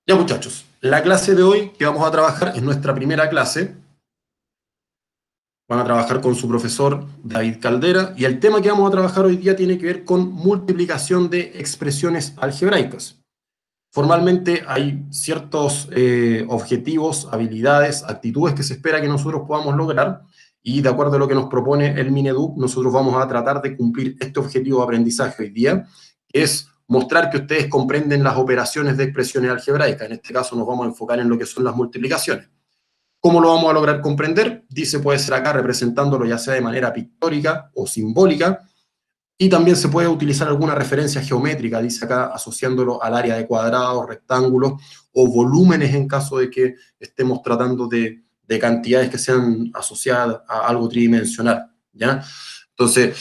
Ya muchachos, la clase de hoy que vamos a trabajar es nuestra primera clase. Van a trabajar con su profesor David Caldera y el tema que vamos a trabajar hoy día tiene que ver con multiplicación de expresiones algebraicas. Formalmente hay ciertos objetivos, habilidades, actitudes que se espera que nosotros podamos lograr y de acuerdo a lo que nos propone el Mineduc, nosotros vamos a tratar de cumplir este objetivo de aprendizaje hoy día, que es mostrar que ustedes comprenden las operaciones de expresiones algebraicas. En este caso nos vamos a enfocar en lo que son las multiplicaciones. ¿Cómo lo vamos a lograr comprender? Dice, puede ser acá representándolo ya sea de manera pictórica o simbólica, y también se puede utilizar alguna referencia geométrica, dice acá, asociándolo al área de cuadrados, rectángulos o volúmenes en caso de que estemos tratando de cantidades que sean asociadas a algo tridimensional, ¿ya? Entonces,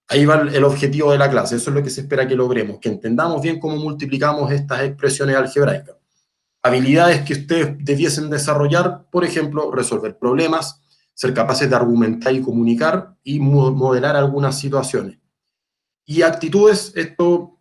ahí va el objetivo de la clase, eso es lo que se espera que logremos, que entendamos bien cómo multiplicamos estas expresiones algebraicas. Habilidades que ustedes debiesen desarrollar, por ejemplo, resolver problemas, ser capaces de argumentar y comunicar y modelar algunas situaciones. Y actitudes, esto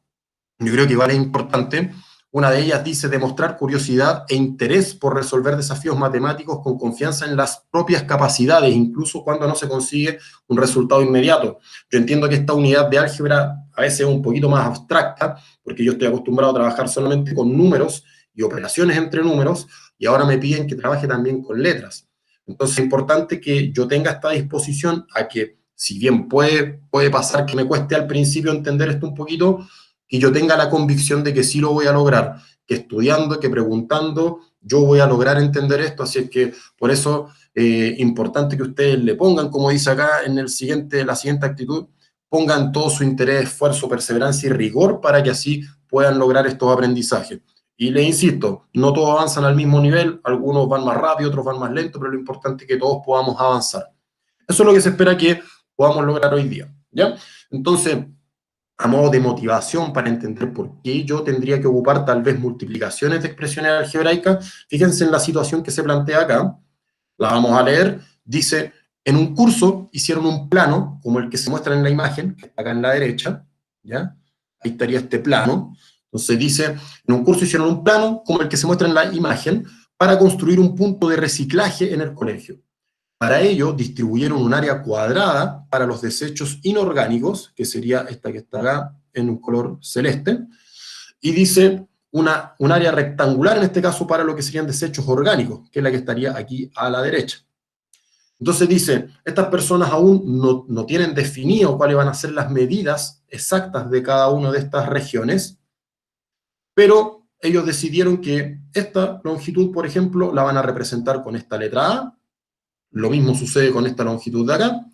yo creo que igual es importante. Una de ellas dice demostrar curiosidad e interés por resolver desafíos matemáticos con confianza en las propias capacidades, incluso cuando no se consigue un resultado inmediato. Yo entiendo que esta unidad de álgebra a veces es un poquito más abstracta, porque yo estoy acostumbrado a trabajar solamente con números y operaciones entre números, y ahora me piden que trabaje también con letras. Entonces es importante que yo tenga esta disposición a que, si bien puede pasar que me cueste al principio entender esto un poquito, que yo tenga la convicción de que sí lo voy a lograr, que estudiando, que preguntando, yo voy a lograr entender esto, así es que por eso importante que ustedes le pongan, como dice acá en la siguiente actitud, pongan todo su interés, esfuerzo, perseverancia y rigor para que así puedan lograr estos aprendizajes. Y les insisto, no todos avanzan al mismo nivel, algunos van más rápido, otros van más lento, pero lo importante es que todos podamos avanzar. Eso es lo que se espera que podamos lograr hoy día, ¿ya? Entonces, a modo de motivación para entender por qué yo tendría que ocupar tal vez multiplicaciones de expresiones algebraicas, fíjense en la situación que se plantea acá, la vamos a leer, dice, en un curso hicieron un plano, como el que se muestra en la imagen, que está acá en la derecha, ¿ya? Ahí estaría este plano. Entonces dice, en un curso hicieron un plano, como el que se muestra en la imagen, para construir un punto de reciclaje en el colegio. Para ello, distribuyeron un área cuadrada para los desechos inorgánicos, que sería esta que está acá en un color celeste, y dice un área rectangular, en este caso, para lo que serían desechos orgánicos, que es la que estaría aquí a la derecha. Entonces dice, estas personas aún no tienen definido cuáles van a ser las medidas exactas de cada una de estas regiones, pero ellos decidieron que esta longitud, por ejemplo, la van a representar con esta letra A, lo mismo sucede con esta longitud de acá,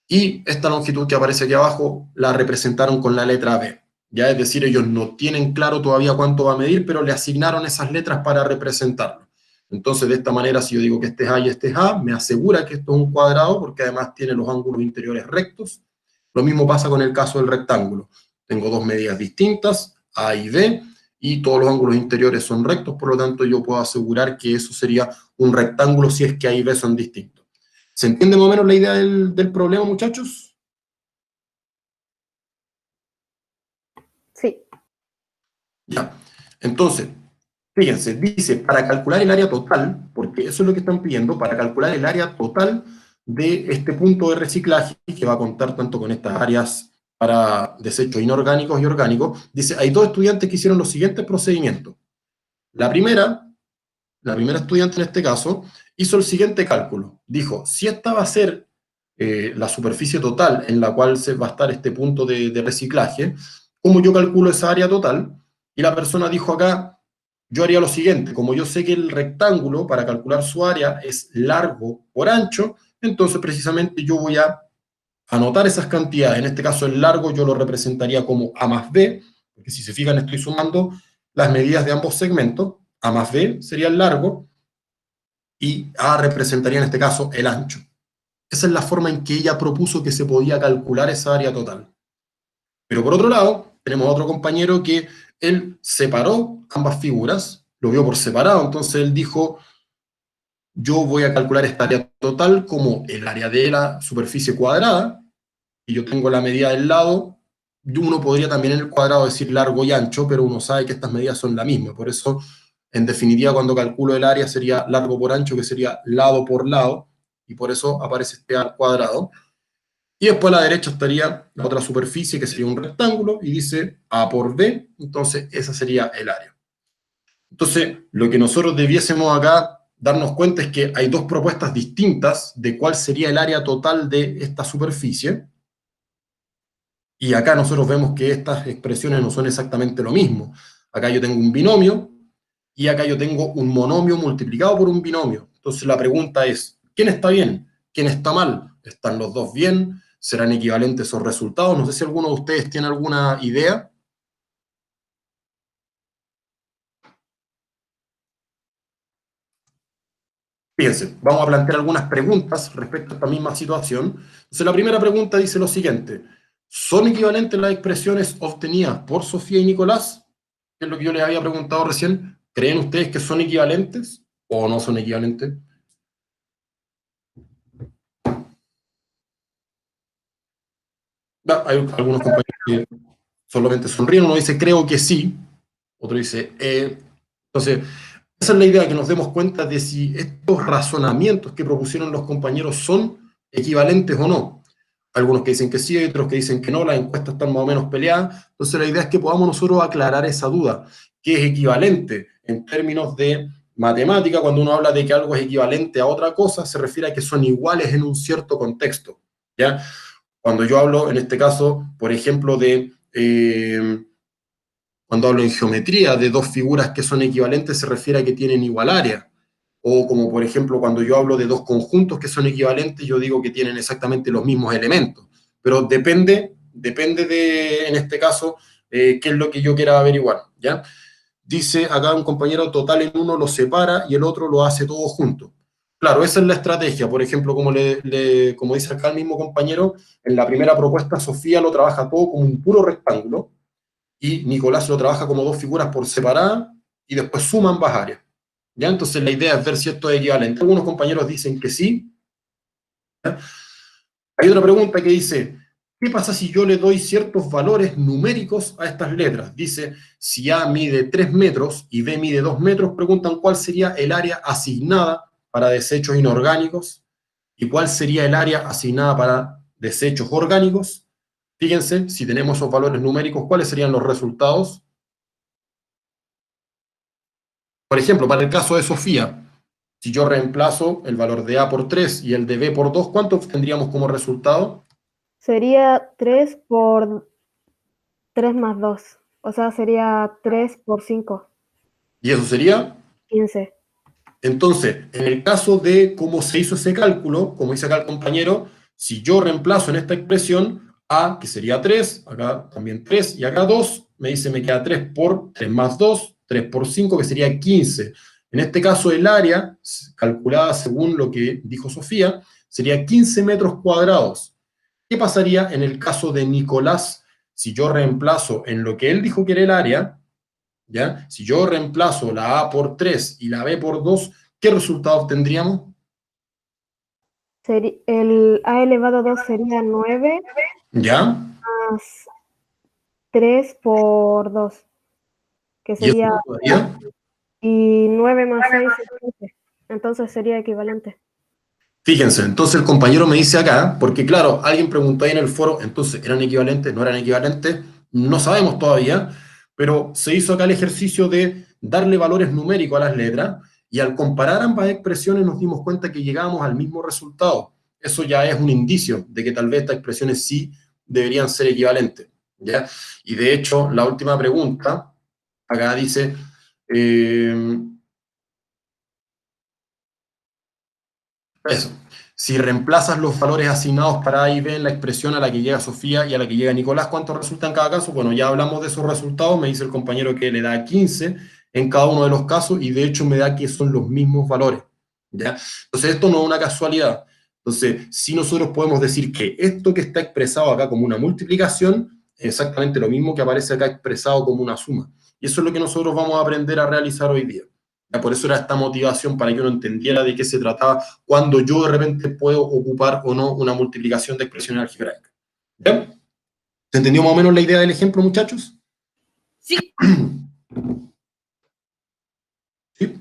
y esta longitud que aparece aquí abajo la representaron con la letra B. Ya es decir, ellos no tienen claro todavía cuánto va a medir, pero le asignaron esas letras para representarlo. Entonces, de esta manera, si yo digo que este es A y este es A, me asegura que esto es un cuadrado, porque además tiene los ángulos interiores rectos. Lo mismo pasa con el caso del rectángulo. Tengo dos medidas distintas, A y B, y todos los ángulos interiores son rectos, por lo tanto yo puedo asegurar que eso sería un rectángulo si es que A y B son distintos. ¿Se entiende más o menos la idea del problema, muchachos? Sí. Ya. Entonces, fíjense, dice, para calcular el área total, porque eso es lo que están pidiendo, para calcular el área total de este punto de reciclaje, que va a contar tanto con estas áreas para desechos inorgánicos y orgánicos, dice, hay dos estudiantes que hicieron los siguientes procedimientos. La primera, la primera estudiante en este caso, hizo el siguiente cálculo. Dijo, si esta va a ser la superficie total en la cual se va a estar este punto de reciclaje, ¿cómo yo calculo esa área total? Y la persona dijo acá, yo haría lo siguiente, como yo sé que el rectángulo para calcular su área es largo por ancho, entonces precisamente yo voy a anotar esas cantidades. En este caso el largo yo lo representaría como A más B, porque si se fijan estoy sumando las medidas de ambos segmentos. A más B sería el largo y A representaría en este caso el ancho. Esa es la forma en que ella propuso que se podía calcular esa área total. Pero por otro lado, tenemos a otro compañero que él separó ambas figuras, lo vio por separado, entonces él dijo, yo voy a calcular esta área total como el área de la superficie cuadrada, y yo tengo la medida del lado, y uno podría también en el cuadrado decir largo y ancho, pero uno sabe que estas medidas son la misma, por eso En definitiva, cuando calculo el área sería largo por ancho, que sería lado por lado, y por eso aparece este A al cuadrado. Y después a la derecha estaría la otra superficie, que sería un rectángulo, y dice A por B, entonces esa sería el área. Entonces, lo que nosotros debiésemos acá darnos cuenta es que hay dos propuestas distintas de cuál sería el área total de esta superficie, y acá nosotros vemos que estas expresiones no son exactamente lo mismo. Acá yo tengo un binomio, y acá yo tengo un monomio multiplicado por un binomio. Entonces la pregunta es, ¿quién está bien? ¿Quién está mal? ¿Están los dos bien? ¿Serán equivalentes esos resultados? No sé si alguno de ustedes tiene alguna idea. Fíjense, vamos a plantear algunas preguntas respecto a esta misma situación. Entonces, la primera pregunta dice lo siguiente: ¿son equivalentes las expresiones obtenidas por Sofía y Nicolás? Que es lo que yo les había preguntado recién. ¿Creen ustedes que son equivalentes o no son equivalentes? Hay algunos compañeros que solamente sonríen, uno dice creo que sí, otro dice entonces, esa es la idea, que nos demos cuenta de si estos razonamientos que propusieron los compañeros son equivalentes o no. Algunos que dicen que sí, otros que dicen que no, las encuestas están más o menos peleadas. Entonces la idea es que podamos nosotros aclarar esa duda, que es equivalente en términos de matemática. Cuando uno habla de que algo es equivalente a otra cosa, se refiere a que son iguales en un cierto contexto, ¿ya? Cuando yo hablo, en este caso, por ejemplo, cuando hablo en geometría de dos figuras que son equivalentes, se refiere a que tienen igual área. O como, por ejemplo, cuando yo hablo de dos conjuntos que son equivalentes, yo digo que tienen exactamente los mismos elementos. Pero depende de, en este caso, qué es lo que yo quiera averiguar, ¿ya? Dice acá un compañero, total en uno lo separa y el otro lo hace todo junto. Claro, esa es la estrategia. Por ejemplo, como dice acá el mismo compañero, en la primera propuesta Sofía lo trabaja todo como un puro rectángulo y Nicolás lo trabaja como dos figuras por separada y después suma ambas áreas. ¿Ya? Entonces la idea es ver si esto es equivalente. Algunos compañeros dicen que sí. ¿Ya? Hay otra pregunta que dice, ¿qué pasa si yo le doy ciertos valores numéricos a estas letras? Dice, si A mide 3 metros y B mide 2 metros, preguntan cuál sería el área asignada para desechos inorgánicos y cuál sería el área asignada para desechos orgánicos. Fíjense, si tenemos esos valores numéricos, ¿cuáles serían los resultados? Por ejemplo, para el caso de Sofía, si yo reemplazo el valor de A por 3 y el de B por 2, ¿cuánto obtendríamos como resultado? Sería 3 por 3 más 2. O sea, sería 3 por 5. Y eso sería, 15. entonces, en el caso de cómo se hizo ese cálculo, como dice acá el compañero, si yo reemplazo en esta expresión A, que sería 3, acá también 3, y acá 2, me dice me queda 3 por 3 más 2, 3 por 5, que sería 15. En este caso, el área, calculada según lo que dijo Sofía, sería 15 metros cuadrados. ¿Qué pasaría en el caso de Nicolás si yo reemplazo en lo que él dijo que era el área? ¿Ya? Si yo reemplazo la A por 3 y la B por 2, ¿qué resultado obtendríamos? El a elevado a 2 sería 9 ¿Ya? más 3 por 2, que ¿Y eso sería, todavía? y 9 más 6 es 15. Entonces sería equivalente. Fíjense, entonces el compañero me dice acá, porque claro, alguien preguntó ahí en el foro, entonces, ¿eran equivalentes? ¿No eran equivalentes? No sabemos todavía, pero se hizo acá el ejercicio de darle valores numéricos a las letras, y al comparar ambas expresiones nos dimos cuenta que llegamos al mismo resultado. Eso ya es un indicio de que tal vez estas expresiones sí deberían ser equivalentes, ¿ya? Y de hecho, la última pregunta, acá dice, eh, eso. Si reemplazas los valores asignados para A y B en la expresión a la que llega Sofía y a la que llega Nicolás, ¿cuánto resulta en cada caso? Bueno, ya hablamos de esos resultados, me dice el compañero que le da 15 en cada uno de los casos y de hecho me da que son los mismos valores, ¿ya? Entonces esto no es una casualidad. Entonces, si nosotros podemos decir que esto que está expresado acá como una multiplicación es exactamente lo mismo que aparece acá expresado como una suma. Y eso es lo que nosotros vamos a aprender a realizar hoy día. Por eso era esta motivación, para que uno entendiera de qué se trataba cuando yo de repente puedo ocupar o no una multiplicación de expresiones algebraicas. ¿Bien? ¿Se entendió más o menos la idea del ejemplo, muchachos? Sí. ¿Sí?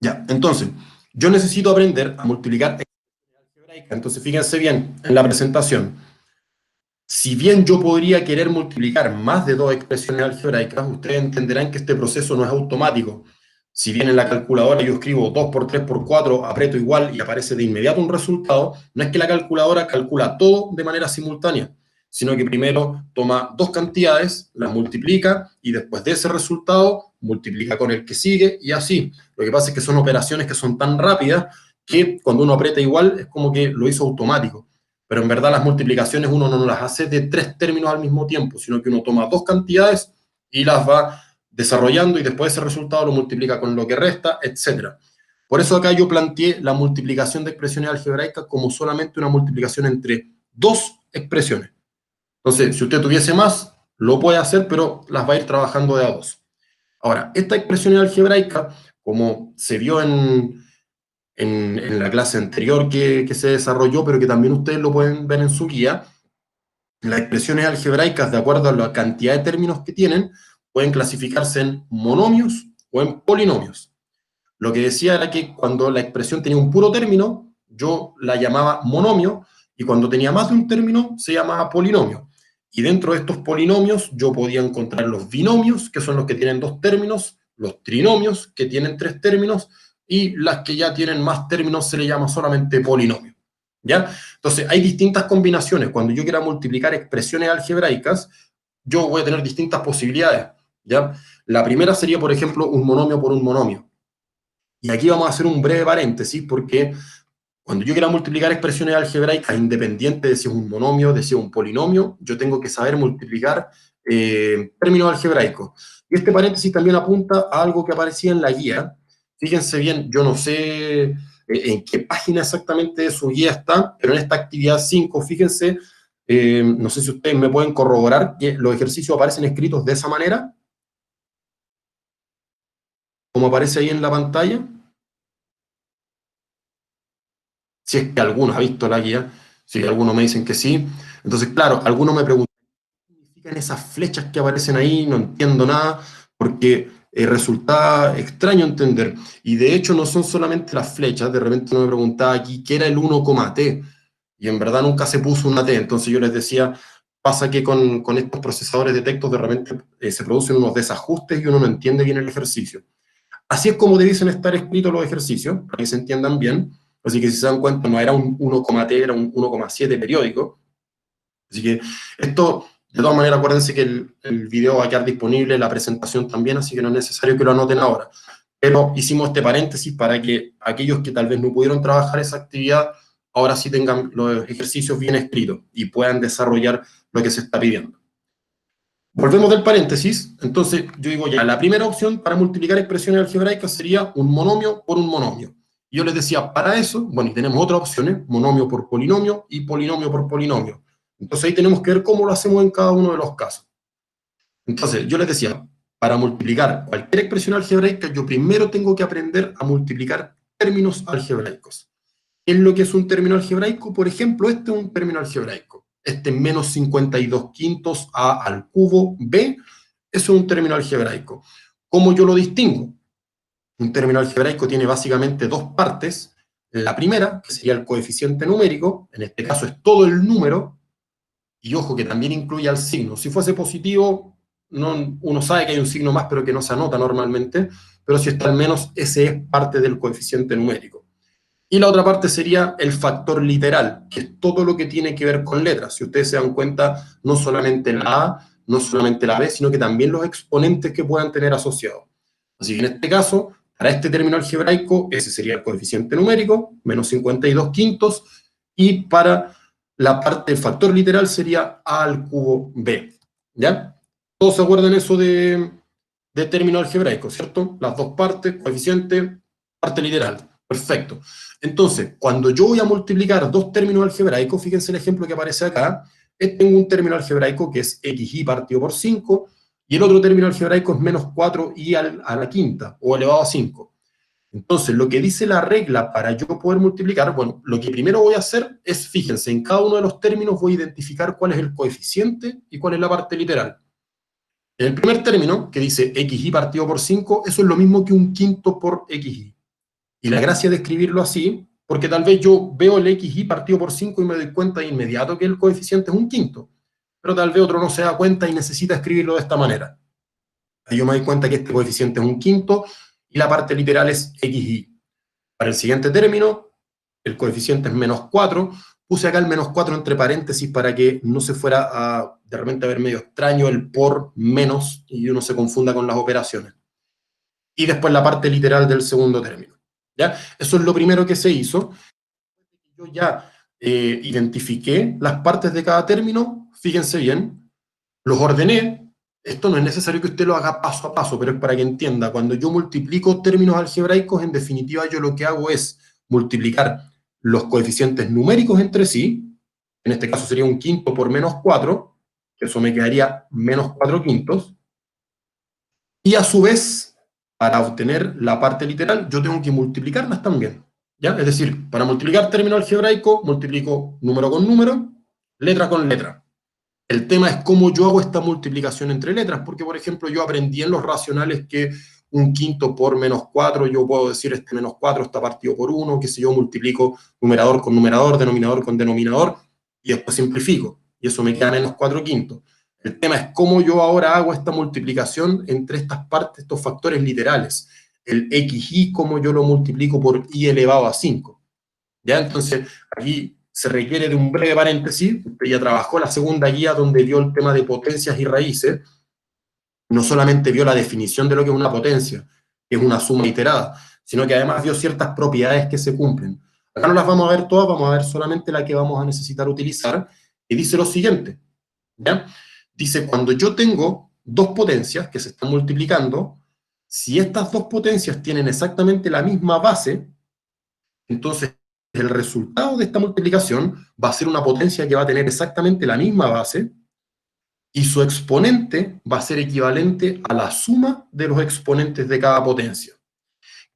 Ya, entonces, yo necesito aprender a multiplicar exponencial algebraica. Entonces, fíjense bien en la presentación. Si bien yo podría querer multiplicar más de dos expresiones algebraicas, ustedes entenderán que este proceso no es automático. Si bien en la calculadora yo escribo 2 por 3 por 4, aprieto igual y aparece de inmediato un resultado, no es que la calculadora calcula todo de manera simultánea, sino que primero toma dos cantidades, las multiplica y después de ese resultado multiplica con el que sigue y así. Lo que pasa es que son operaciones que son tan rápidas que cuando uno aprieta igual es como que lo hizo automático. Pero en verdad las multiplicaciones uno no las hace de tres términos al mismo tiempo, sino que uno toma dos cantidades y las va desarrollando y después ese resultado lo multiplica con lo que resta, etc. Por eso acá yo planteé la multiplicación de expresiones algebraicas como solamente una multiplicación entre dos expresiones. Entonces, si usted tuviese más, lo puede hacer, pero las va a ir trabajando de a dos. Ahora, esta expresión algebraica, como se vio en la clase anterior que se desarrolló, pero que también ustedes lo pueden ver en su guía, las expresiones algebraicas, de acuerdo a la cantidad de términos que tienen, pueden clasificarse en monomios o en polinomios. Lo que decía era que cuando la expresión tenía un puro término, yo la llamaba monomio, y cuando tenía más de un término, se llamaba polinomio. Y dentro de estos polinomios, yo podía encontrar los binomios, que son los que tienen dos términos, los trinomios, que tienen tres términos, y las que ya tienen más términos se le llama solamente polinomio. ¿Ya? Entonces, hay distintas combinaciones. Cuando yo quiera multiplicar expresiones algebraicas, yo voy a tener distintas posibilidades. ¿Ya? La primera sería, por ejemplo, un monomio por un monomio. Y aquí vamos a hacer un breve paréntesis porque cuando yo quiera multiplicar expresiones algebraicas, independiente de si es un monomio, de si es un polinomio, yo tengo que saber multiplicar términos algebraicos. Y este paréntesis también apunta a algo que aparecía en la guía. Fíjense bien, yo no sé en qué página exactamente de su guía está, pero en esta actividad 5, fíjense, no sé si ustedes me pueden corroborar que los ejercicios aparecen escritos de esa manera, como aparece ahí en la pantalla. Si es que algunos ha visto la guía, si algunos me dicen que sí. Entonces, claro, algunos me preguntan, ¿qué significan esas flechas que aparecen ahí? No entiendo nada, porque resulta extraño entender. Y de hecho no son solamente las flechas, de repente uno me preguntaba aquí qué era el 1,t, y en verdad nunca se puso una t, entonces yo les decía, pasa que con estos procesadores de textos de repente se producen unos desajustes y uno no entiende bien el ejercicio. Así es como debiesen estar escritos los ejercicios, para que se entiendan bien. Así que si se dan cuenta, no era un 1,t, era un 1,7 periódico. Así que esto, de todas maneras, acuérdense que el video va a quedar disponible, la presentación también, así que no es necesario que lo anoten ahora. Pero hicimos este paréntesis para que aquellos que tal vez no pudieron trabajar esa actividad, ahora sí tengan los ejercicios bien escritos y puedan desarrollar lo que se está pidiendo. Volvemos del paréntesis, entonces yo digo ya, la primera opción para multiplicar expresiones algebraicas sería un monomio por un monomio. Y yo les decía, para eso, bueno, y tenemos otras opciones, monomio por polinomio y polinomio por polinomio. Entonces ahí tenemos que ver cómo lo hacemos en cada uno de los casos. Entonces yo les decía, para multiplicar cualquier expresión algebraica, yo primero tengo que aprender a multiplicar términos algebraicos. ¿Qué es lo que es un término algebraico? Por ejemplo, este es un término algebraico. Este menos 52 quintos a al cubo b, eso es un término algebraico. ¿Cómo yo lo distingo? Un término algebraico tiene básicamente dos partes. La primera, que sería el coeficiente numérico, en este caso es todo el número, y ojo que también incluye al signo. Si fuese positivo, uno sabe que hay un signo más, pero que no se anota normalmente, pero si está al menos, ese es parte del coeficiente numérico. Y la otra parte sería el factor literal, que es todo lo que tiene que ver con letras. Si ustedes se dan cuenta, no solamente la A, no solamente la B, sino que también los exponentes que puedan tener asociados. Así que en este caso, para este término algebraico, ese sería el coeficiente numérico, menos 52 quintos, y para la parte del factor literal sería A al cubo B. ¿Ya? ¿Todos se acuerdan eso de término algebraico, cierto? Las dos partes, coeficiente, parte literal. Perfecto. Entonces, cuando yo voy a multiplicar dos términos algebraicos, fíjense el ejemplo que aparece acá, tengo un término algebraico que es xy partido por 5, y el otro término algebraico es menos 4y a la quinta, o elevado a 5. Entonces, lo que dice la regla para yo poder multiplicar, bueno, lo que primero voy a hacer es, fíjense, en cada uno de los términos voy a identificar cuál es el coeficiente y cuál es la parte literal. En el primer término, que dice xy partido por 5, eso es lo mismo que un quinto por xy. Y la gracia de escribirlo así, porque tal vez yo veo el xy partido por 5 y me doy cuenta de inmediato que el coeficiente es un quinto, pero tal vez otro no se da cuenta y necesita escribirlo de esta manera. Yo me doy cuenta que este coeficiente es un quinto y la parte literal es xy. Para el siguiente término, el coeficiente es menos 4. Puse acá el menos 4 entre paréntesis para que no se fuera a de repente a ver medio extraño el por menos y uno se confunda con las operaciones. Y después la parte literal del segundo término. ¿Ya? Eso es lo primero que se hizo. Yo ya identifiqué las partes de cada término, fíjense bien, los ordené. Esto no es necesario que usted lo haga paso a paso, pero es para que entienda. Cuando yo multiplico términos algebraicos, en definitiva yo lo que hago es multiplicar los coeficientes numéricos entre sí. En este caso sería un quinto por menos 4, que eso me quedaría menos 4 quintos. Y a su vez, para obtener la parte literal, yo tengo que multiplicarlas también. ¿Ya? Es decir, para multiplicar término algebraico, multiplico número con número, letra con letra. El tema es cómo yo hago esta multiplicación entre letras, porque, por ejemplo, yo aprendí en los racionales que un quinto por menos 4, yo puedo decir este menos 4 está partido por 1, que si yo multiplico numerador con numerador, denominador con denominador, y después simplifico, y eso me queda menos 4 quintos. El tema es cómo yo ahora hago esta multiplicación entre estas partes, estos factores literales. El xy, cómo yo lo multiplico por y elevado a 5. ¿Ya? Entonces, aquí se requiere de un breve paréntesis. Usted ya trabajó la segunda guía donde vio el tema de potencias y raíces. No solamente vio la definición de lo que es una potencia, que es una suma iterada, sino que además vio ciertas propiedades que se cumplen. Acá no las vamos a ver todas, vamos a ver solamente la que vamos a necesitar utilizar, y dice lo siguiente, ¿ya? Dice, cuando yo tengo dos potencias que se están multiplicando, si estas dos potencias tienen exactamente la misma base, entonces el resultado de esta multiplicación va a ser una potencia que va a tener exactamente la misma base, y su exponente va a ser equivalente a la suma de los exponentes de cada potencia.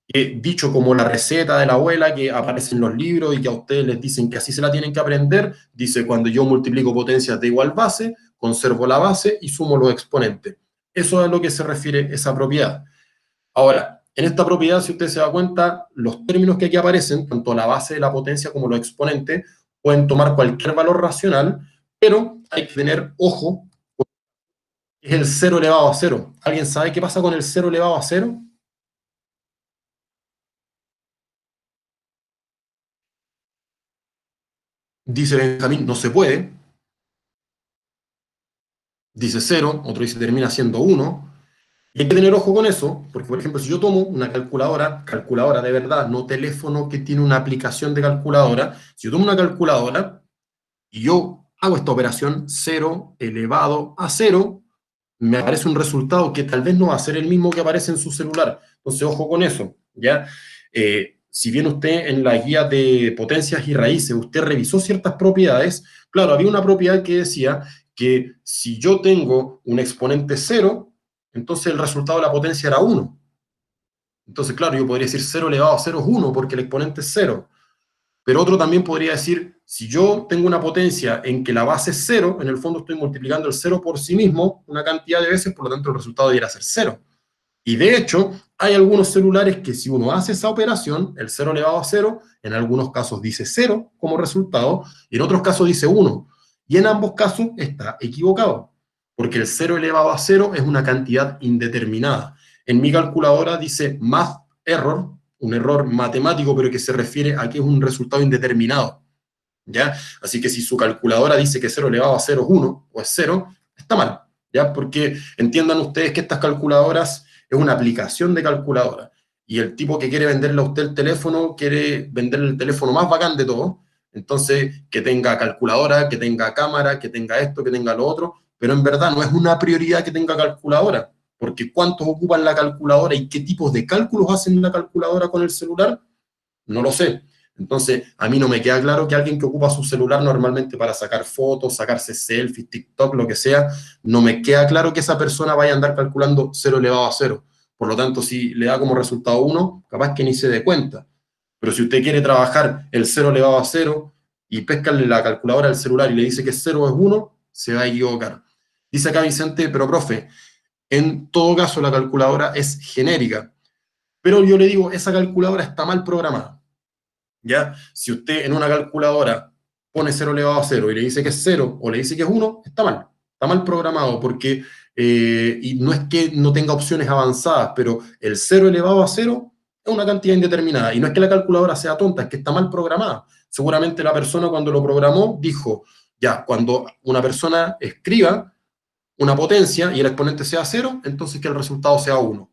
Dicho como la receta de la abuela que aparece en los libros y que a ustedes les dicen que así se la tienen que aprender, dice cuando yo multiplico potencias de igual base, conservo la base y sumo los exponentes. Eso es a lo que se refiere esa propiedad. Ahora, en esta propiedad, si usted se da cuenta, los términos que aquí aparecen, tanto la base de la potencia como los exponentes, pueden tomar cualquier valor racional, pero hay que tener ojo, es el 0 elevado a 0. ¿Alguien sabe qué pasa con el 0 elevado a 0? Dice Benjamín, no se puede. Dice 0, otro dice termina siendo 1. Y hay que tener ojo con eso, porque por ejemplo, si yo tomo una calculadora, calculadora de verdad, no teléfono que tiene una aplicación de calculadora, si yo tomo una calculadora y yo hago esta operación 0 elevado a 0, me aparece un resultado que tal vez no va a ser el mismo que aparece en su celular. Entonces, ojo con eso, ¿ya? Si bien usted en la guía de potencias y raíces, usted revisó ciertas propiedades, claro, había una propiedad que decía que si yo tengo un exponente 0, entonces el resultado de la potencia era 1. Entonces, claro, yo podría decir 0 elevado a 0 es 1 porque el exponente es 0. Pero otro también podría decir, si yo tengo una potencia en que la base es 0, en el fondo estoy multiplicando el 0 por sí mismo una cantidad de veces, por lo tanto el resultado debería ser 0. Y de hecho, hay algunos celulares que si uno hace esa operación, el 0 elevado a 0, en algunos casos dice 0 como resultado, y en otros casos dice 1. Y en ambos casos está equivocado, porque el 0 elevado a 0 es una cantidad indeterminada. En mi calculadora dice math error, un error matemático, pero que se refiere a que es un resultado indeterminado, ¿ya? Así que si su calculadora dice que 0 elevado a 0 es 1 o es 0, está mal, ¿ya? Porque entiendan ustedes que estas calculadoras es una aplicación de calculadora, y el tipo que quiere venderle a usted el teléfono, quiere venderle el teléfono más bacán de todo, entonces que tenga calculadora, que tenga cámara, que tenga esto, que tenga lo otro, pero en verdad no es una prioridad que tenga calculadora, porque ¿cuántos ocupan la calculadora y qué tipos de cálculos hacen la calculadora con el celular? No lo sé. Entonces, a mí no me queda claro que alguien que ocupa su celular normalmente para sacar fotos, sacarse selfies, TikTok, lo que sea, no me queda claro que esa persona vaya a andar calculando 0 elevado a 0. Por lo tanto, si le da como resultado 1, capaz que ni se dé cuenta. Pero si usted quiere trabajar el 0 elevado a 0 y pescarle la calculadora al celular y le dice que 0 es 1, se va a equivocar. Dice acá Vicente, pero profe, en todo caso la calculadora es genérica. Pero yo le digo, esa calculadora está mal programada. ¿Ya? Si usted en una calculadora pone 0 elevado a 0 y le dice que es 0 o le dice que es 1, está mal programado porque, y no es que no tenga opciones avanzadas, pero el 0 elevado a 0 es una cantidad indeterminada, y no es que la calculadora sea tonta, es que está mal programada. Seguramente la persona cuando lo programó dijo, ya, cuando una persona escriba una potencia y el exponente sea 0, entonces que el resultado sea 1.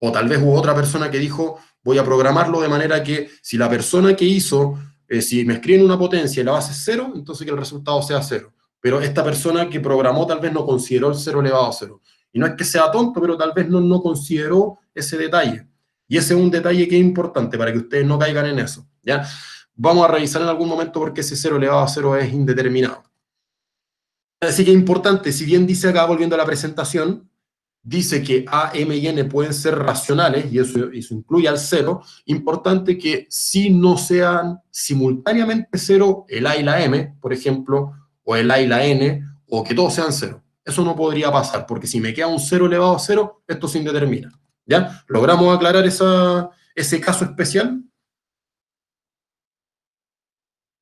O tal vez hubo otra persona que dijo, voy a programarlo de manera que si la persona que hizo, si me escriben una potencia y la base es 0, entonces que el resultado sea 0. Pero esta persona que programó tal vez no consideró el 0 elevado a 0. Y no es que sea tonto, pero tal vez no consideró ese detalle. Y ese es un detalle que es importante para que ustedes no caigan en eso. ¿Ya? Vamos a revisar en algún momento por qué ese 0 elevado a 0 es indeterminado. Así que es importante, si bien dice acá, volviendo a la presentación, dice que A, M y N pueden ser racionales, y eso incluye al 0, importante que si no sean simultáneamente 0 el A y la M, por ejemplo, o el A y la N, o que todos sean 0. Eso no podría pasar, porque si me queda un 0 elevado a 0, esto se indetermina. ¿Ya? ¿Logramos aclarar ese caso especial?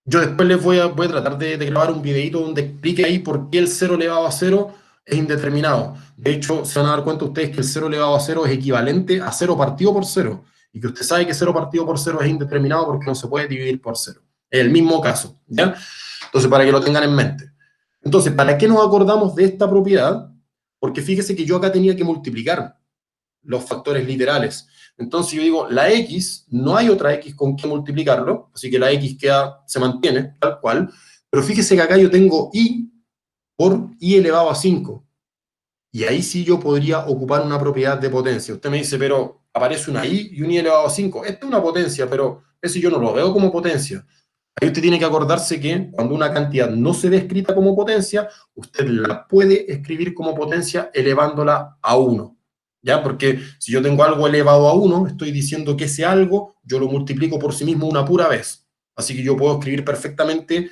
Yo después les voy a tratar de grabar un videito donde explique ahí por qué el 0 elevado a 0 es indeterminado. De hecho, se van a dar cuenta ustedes que el 0 elevado a 0 es equivalente a 0 partido por 0. Y que usted sabe que 0 partido por 0 es indeterminado porque no se puede dividir por 0. Es el mismo caso. ¿Ya? Entonces, para que lo tengan en mente. Entonces, ¿para qué nos acordamos de esta propiedad? Porque fíjese que yo acá tenía que multiplicar los factores literales. Entonces yo digo, la x, no hay otra x con que multiplicarlo, así que la x se mantiene tal cual, pero fíjese que acá yo tengo y por i elevado a 5, y ahí sí yo podría ocupar una propiedad de potencia. Usted me dice, pero aparece una i y un i elevado a 5. Esta es una potencia, pero eso yo no lo veo como potencia. Ahí usted tiene que acordarse que cuando una cantidad no se ve escrita como potencia, usted la puede escribir como potencia elevándola a 1. ¿Ya? Porque si yo tengo algo elevado a 1, estoy diciendo que ese algo yo lo multiplico por sí mismo una pura vez. Así que yo puedo escribir perfectamente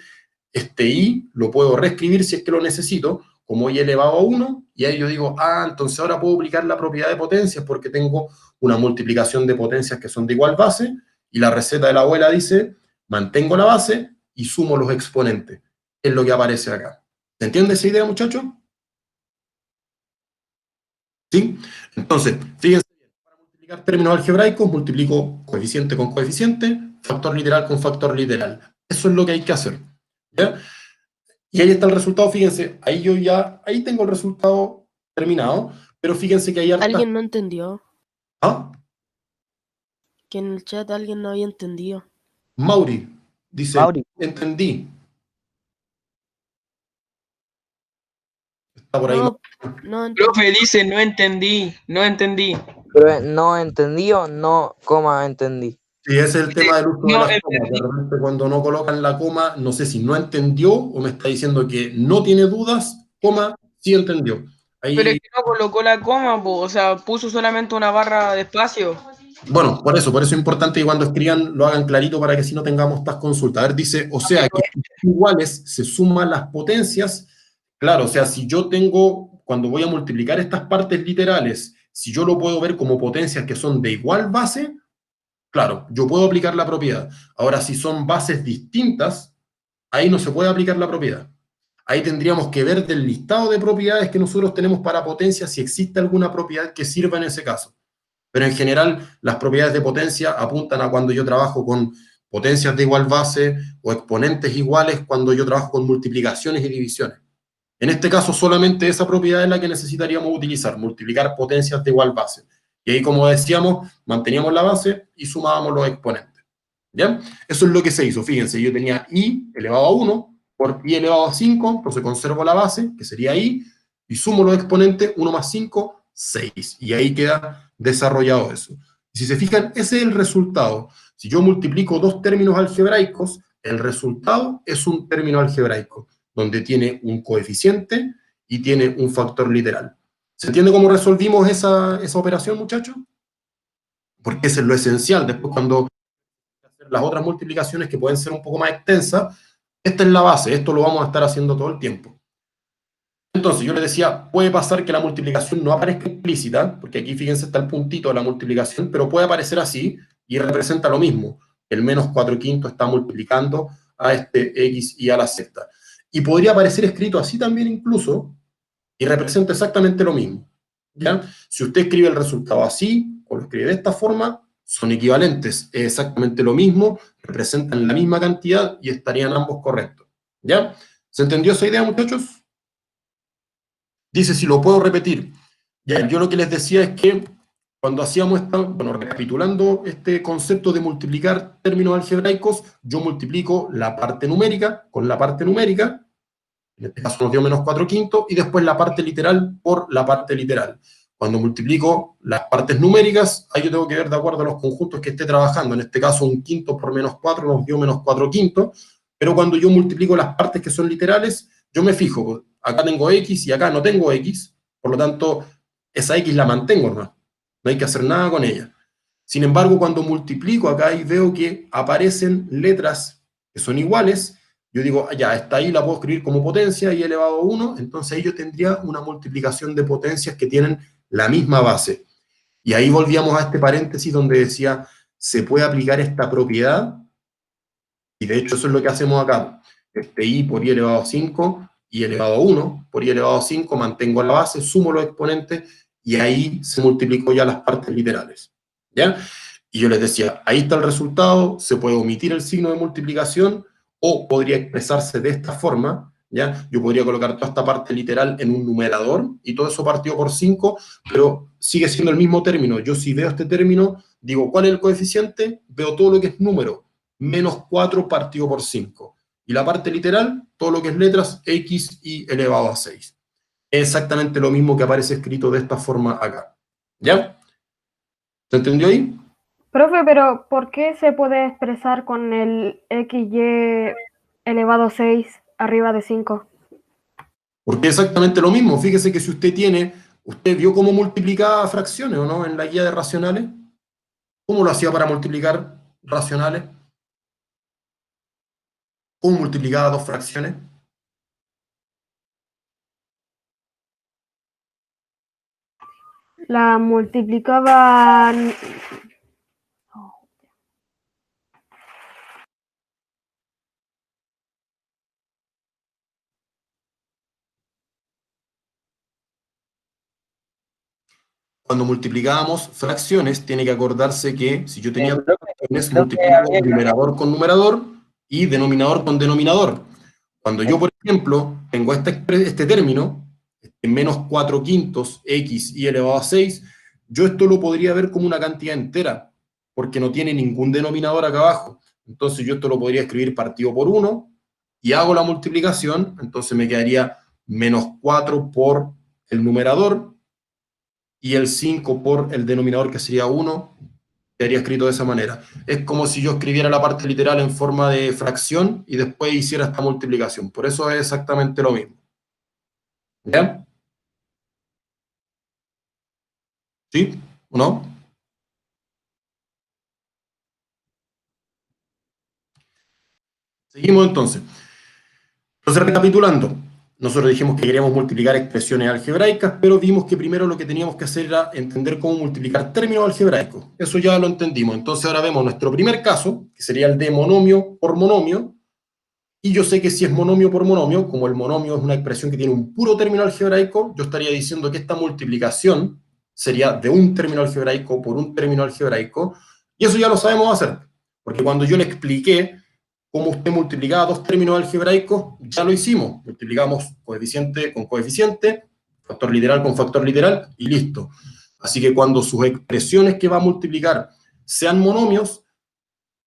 este i, lo puedo reescribir si es que lo necesito, como i elevado a 1, y ahí yo digo, entonces ahora puedo aplicar la propiedad de potencias porque tengo una multiplicación de potencias que son de igual base, y la receta de la abuela dice, mantengo la base y sumo los exponentes. Es lo que aparece acá. ¿Se entiende esa idea, muchachos? ¿Sí? Entonces, fíjense, para multiplicar términos algebraicos, multiplico coeficiente con coeficiente, factor literal con factor literal. Eso es lo que hay que hacer. ¿Ya? Y ahí está el resultado, fíjense, ahí tengo el resultado terminado, pero fíjense que hay hartas... Alguien no entendió. ¿Ah? Que en el chat alguien no había entendido. Mauri dice, Mauri, entendí. Está por ahí. No entendí. Profe dice, no entendí, no entendí. pero no entendí o no, coma, entendí. Sí, ese es el tema del uso de No las comas. entendí. De repente cuando no colocan la coma, no sé si no entendió o me está diciendo que no tiene dudas, coma, sí entendió. Pero es Ahí, que no colocó la coma, po, o sea, puso solamente una barra de espacio. bueno, por eso es importante que cuando escriban lo hagan clarito para que si no tengamos estas consultas. A ver, dice, o sea, que iguales se suman las potencias. Claro, o sea, si yo tengo, cuando voy a multiplicar estas partes literales, si yo lo puedo ver como potencias que son de igual base, claro, yo puedo aplicar la propiedad. Ahora, si son bases distintas, ahí no se puede aplicar la propiedad. Ahí tendríamos que ver del listado de propiedades que nosotros tenemos para potencia si existe alguna propiedad que sirva en ese caso. Pero en general, las propiedades de potencia apuntan a cuando yo trabajo con potencias de igual base o exponentes iguales cuando yo trabajo con multiplicaciones y divisiones. En este caso, solamente esa propiedad es la que necesitaríamos utilizar, multiplicar potencias de igual base. Y ahí, como decíamos, manteníamos la base y sumábamos los exponentes. ¿Ya? Eso es lo que se hizo. Fíjense, yo tenía i elevado a 1 por i elevado a 5, entonces conservo la base, que sería i, y sumo los exponentes, 1 más 5, 6. Y ahí queda desarrollado eso. Y si se fijan, ese es el resultado. Si yo multiplico dos términos algebraicos, el resultado es un término algebraico, donde tiene un coeficiente y tiene un factor literal. ¿Se entiende cómo resolvimos esa operación, muchachos? Porque eso es lo esencial. Después, cuando las otras multiplicaciones que pueden ser un poco más extensas, esta es la base, esto lo vamos a estar haciendo todo el tiempo. Entonces, yo les decía, puede pasar que la multiplicación no aparezca explícita, porque aquí fíjense está el puntito de la multiplicación, pero puede aparecer así y representa lo mismo. El menos 4/5 está multiplicando a este x y a la sexta. Y podría aparecer escrito así también incluso, y representa exactamente lo mismo. ¿Ya? Si usted escribe el resultado así, o lo escribe de esta forma, son equivalentes, es exactamente lo mismo, representan la misma cantidad y estarían ambos correctos. ¿Ya? ¿Se entendió esa idea, muchachos? Dice, si lo puedo repetir. Ya, yo lo que les decía es que cuando hacíamos esta, bueno, recapitulando este concepto de multiplicar términos algebraicos, yo multiplico la parte numérica con la parte numérica, en este caso nos dio menos 4/5, y después la parte literal por la parte literal. Cuando multiplico las partes numéricas, ahí yo tengo que ver de acuerdo a los conjuntos que esté trabajando. En este caso, 1/5 por menos 4 nos dio menos 4/5, pero cuando yo multiplico las partes que son literales, yo me fijo, acá tengo x y acá no tengo x, por lo tanto, esa x la mantengo, ¿no? No hay que hacer nada con ella. Sin embargo, cuando multiplico acá y veo que aparecen letras que son iguales, yo digo, ya, esta ahí la puedo escribir como potencia, y elevado a 1, entonces ahí yo tendría una multiplicación de potencias que tienen la misma base. Y ahí volvíamos a este paréntesis donde decía, se puede aplicar esta propiedad, y de hecho eso es lo que hacemos acá. Este i por i elevado a 5, i elevado a 1, por i elevado a 5, mantengo la base, sumo los exponentes, y ahí se multiplicó ya las partes literales. ¿Ya? Y yo les decía, ahí está el resultado, se puede omitir el signo de multiplicación, o podría expresarse de esta forma, ¿ya? Yo podría colocar toda esta parte literal en un numerador, y todo eso partido por 5, pero sigue siendo el mismo término. Yo si veo este término, digo, ¿cuál es el coeficiente? Veo todo lo que es número, menos 4 partido por 5. Y la parte literal, todo lo que es letras, x y elevado a 6. Es exactamente lo mismo que aparece escrito de esta forma acá. ¿Ya? ¿Se entendió ahí? Profe, pero ¿por qué se puede expresar con el XY elevado a 6 arriba de 5? Porque es exactamente lo mismo. Fíjese que si usted tiene, usted vio cómo multiplicaba fracciones, ¿o no? En la guía de racionales. ¿Cómo lo hacía para multiplicar racionales? ¿Cómo multiplicaba dos fracciones? La multiplicaban... Cuando multiplicábamos fracciones, tiene que acordarse que si yo tenía fracciones, creo que multiplico había- numerador con numerador y denominador con denominador. Cuando yo, por ejemplo, tengo este término, menos 4/5 x y elevado a 6, yo esto lo podría ver como una cantidad entera, porque no tiene ningún denominador acá abajo. Entonces yo esto lo podría escribir partido por 1, y hago la multiplicación, entonces me quedaría menos 4 por el numerador, y el 5 por el denominador, que sería 1, quedaría escrito de esa manera. Es como si yo escribiera la parte literal en forma de fracción y después hiciera esta multiplicación. Por eso es exactamente lo mismo. ¿Ya? ¿Sí? ¿O no? Seguimos entonces. Entonces, recapitulando, nosotros dijimos que queríamos multiplicar expresiones algebraicas, pero vimos que primero lo que teníamos que hacer era entender cómo multiplicar términos algebraicos. Eso ya lo entendimos. Entonces ahora vemos nuestro primer caso, que sería el de monomio por monomio. Y yo sé que si es monomio por monomio, como el monomio es una expresión que tiene un puro término algebraico, yo estaría diciendo que esta multiplicación sería de un término algebraico por un término algebraico, y eso ya lo sabemos hacer, porque cuando yo le expliqué cómo usted multiplicaba dos términos algebraicos, ya lo hicimos. Multiplicamos coeficiente con coeficiente, factor literal con factor literal, y listo. Así que cuando sus expresiones que va a multiplicar sean monomios,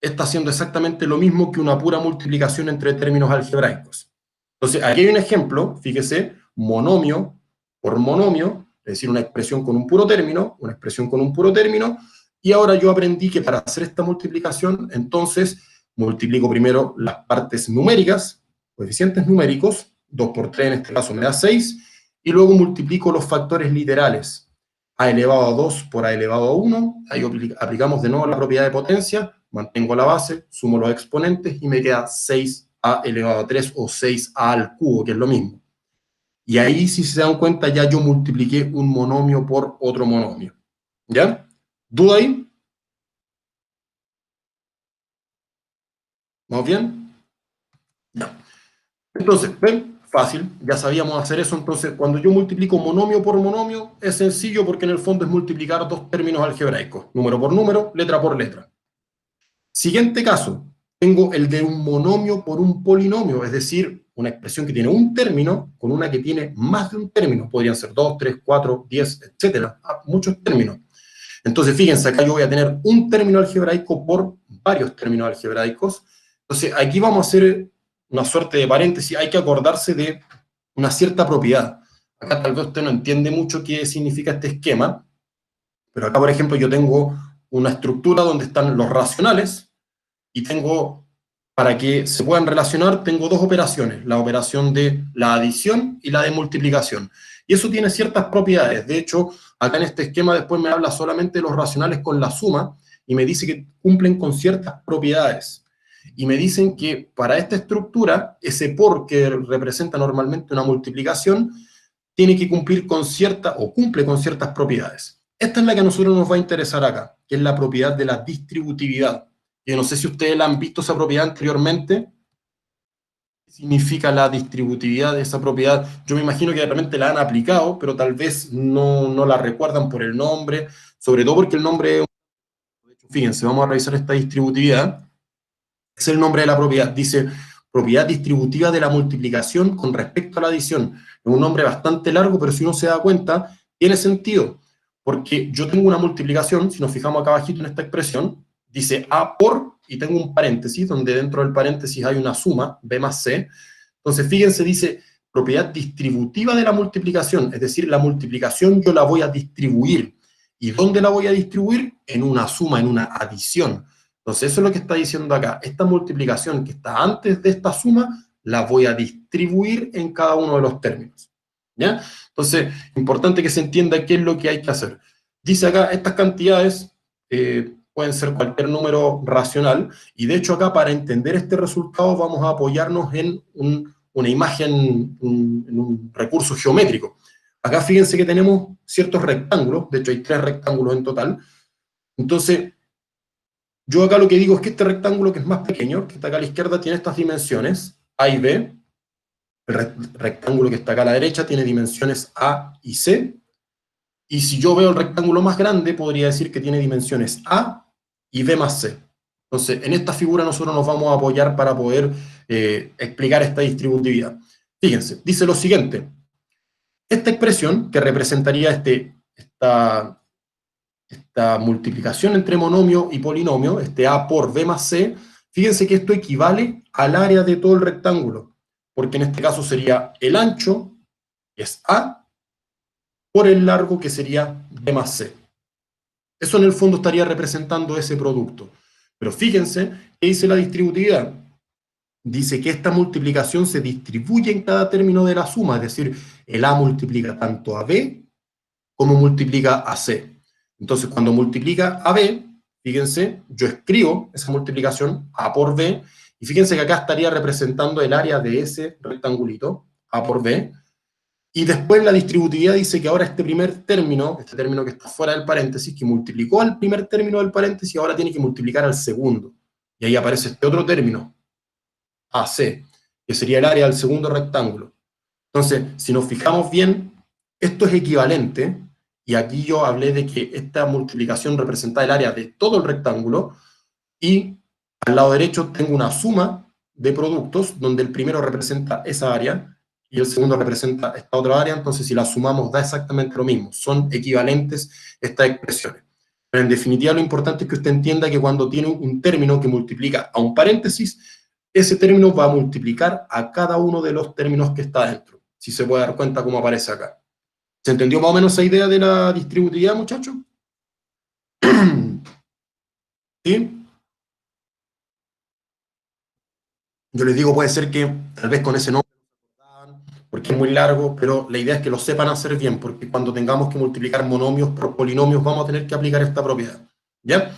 está haciendo exactamente lo mismo que una pura multiplicación entre términos algebraicos. Entonces, aquí hay un ejemplo, fíjese, monomio por monomio, es decir, una expresión con un puro término, una expresión con un puro término, y ahora yo aprendí que para hacer esta multiplicación, entonces, multiplico primero las partes numéricas, coeficientes numéricos, 2 por 3 en este caso me da 6, y luego multiplico los factores literales, a elevado a 2 por a elevado a 1, ahí aplicamos de nuevo la propiedad de potencia, mantengo la base, sumo los exponentes y me queda 6a elevado a 3 o 6a al cubo, que es lo mismo. Y ahí, si se dan cuenta, ya yo multipliqué un monomio por otro monomio. ¿Ya? ¿Duda ahí? ¿Vamos bien? Ya. Entonces, ¿ven? Fácil, ya sabíamos hacer eso. Entonces, cuando yo multiplico monomio por monomio, es sencillo porque en el fondo es multiplicar dos términos algebraicos, número por número, letra por letra. Siguiente caso, tengo el de un monomio por un polinomio, es decir, una expresión que tiene un término con una que tiene más de un término. Podrían ser 2, 3, 4, 10, etcétera, muchos términos. Entonces, fíjense, acá yo voy a tener un término algebraico por varios términos algebraicos. Entonces, aquí vamos a hacer una suerte de paréntesis. Hay que acordarse de una cierta propiedad. Acá tal vez usted no entiende mucho qué significa este esquema, pero acá, por ejemplo, yo tengo una estructura donde están los racionales y tengo, para que se puedan relacionar, tengo dos operaciones, la operación de la adición y la de multiplicación. Y eso tiene ciertas propiedades. De hecho, acá en este esquema después me habla solamente de los racionales con la suma y me dice que cumplen con ciertas propiedades. Y me dicen que para esta estructura, ese por que representa normalmente una multiplicación, tiene que cumplir con cierta, o cumple con ciertas propiedades. Esta es la que a nosotros nos va a interesar acá, que es la propiedad de la distributividad. Yo no sé si ustedes la han visto esa propiedad anteriormente. ¿Qué significa la distributividad de esa propiedad? Yo me imagino que realmente la han aplicado, pero tal vez no la recuerdan por el nombre, sobre todo porque el nombre, de hecho, fíjense, vamos a revisar esta distributividad. Es el nombre de la propiedad. Dice propiedad distributiva de la multiplicación con respecto a la adición. Es un nombre bastante largo, pero si uno se da cuenta, tiene sentido. Porque yo tengo una multiplicación, si nos fijamos acá abajito en esta expresión, dice A por, y tengo un paréntesis, donde dentro del paréntesis hay una suma, B más C. Entonces, fíjense, dice propiedad distributiva de la multiplicación, es decir, la multiplicación yo la voy a distribuir. ¿Y dónde la voy a distribuir? En una suma, en una adición. Entonces, eso es lo que está diciendo acá. Esta multiplicación que está antes de esta suma, la voy a distribuir en cada uno de los términos. ¿Ya? Entonces, importante que se entienda qué es lo que hay que hacer. Dice acá, estas cantidades pueden ser cualquier número racional, y de hecho acá para entender este resultado vamos a apoyarnos en una imagen, en un recurso geométrico. Acá fíjense que tenemos ciertos rectángulos, de hecho hay 3 rectángulos en total. Entonces, yo acá lo que digo es que este rectángulo que es más pequeño, que está acá a la izquierda, tiene estas dimensiones, A y B. El rectángulo que está acá a la derecha tiene dimensiones A y C. Y si yo veo el rectángulo más grande, podría decir que tiene dimensiones A y B más C. Entonces, en esta figura nosotros nos vamos a apoyar para poder explicar esta distributividad. Fíjense, dice lo siguiente. Esta expresión, que representaría esta multiplicación entre monomio y polinomio, este A por B más C, fíjense que esto equivale al área de todo el rectángulo, porque en este caso sería el ancho, que es A, por el largo, que sería B más C. Eso en el fondo estaría representando ese producto. Pero fíjense que dice la distributividad. Dice que esta multiplicación se distribuye en cada término de la suma, es decir, el A multiplica tanto a B como multiplica a C. Entonces, cuando multiplica a B, fíjense, yo escribo esa multiplicación, A por B, y fíjense que acá estaría representando el área de ese rectangulito, A por B, y después la distributividad dice que ahora este primer término, este término que está fuera del paréntesis, que multiplicó al primer término del paréntesis, ahora tiene que multiplicar al segundo. Y ahí aparece este otro término, AC, que sería el área del segundo rectángulo. Entonces, si nos fijamos bien, esto es equivalente, y aquí yo hablé de que esta multiplicación representa el área de todo el rectángulo, y al lado derecho tengo una suma de productos, donde el primero representa esa área, y el segundo representa esta otra área. Entonces si las sumamos da exactamente lo mismo, son equivalentes estas expresiones. Pero en definitiva lo importante es que usted entienda que cuando tiene un término que multiplica a un paréntesis, ese término va a multiplicar a cada uno de los términos que está dentro. Si se puede dar cuenta cómo aparece acá. ¿Se entendió más o menos esa idea de la distributividad, muchachos? ¿Sí? Yo les digo, puede ser que tal vez con ese nombre, porque es muy largo, pero la idea es que lo sepan hacer bien, porque cuando tengamos que multiplicar monomios por polinomios vamos a tener que aplicar esta propiedad. ¿Ya?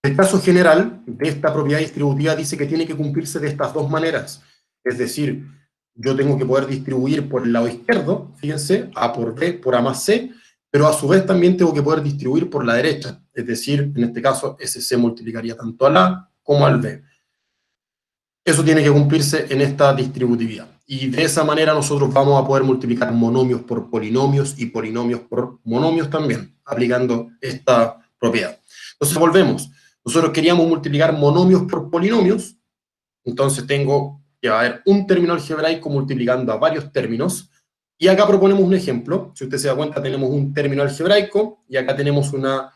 El caso general de esta propiedad distributiva dice que tiene que cumplirse de estas dos maneras. Es decir, yo tengo que poder distribuir por el lado izquierdo, fíjense, A por B por A más C, pero a su vez también tengo que poder distribuir por la derecha, es decir, en este caso, SC multiplicaría tanto al A como al B. Eso tiene que cumplirse en esta distributividad. Y de esa manera nosotros vamos a poder multiplicar monomios por polinomios y polinomios por monomios también, aplicando esta propiedad. Entonces volvemos. Nosotros queríamos multiplicar monomios por polinomios, entonces tengo que haber un término algebraico multiplicando a varios términos, y acá proponemos un ejemplo. Si usted se da cuenta, tenemos un término algebraico, y acá tenemos una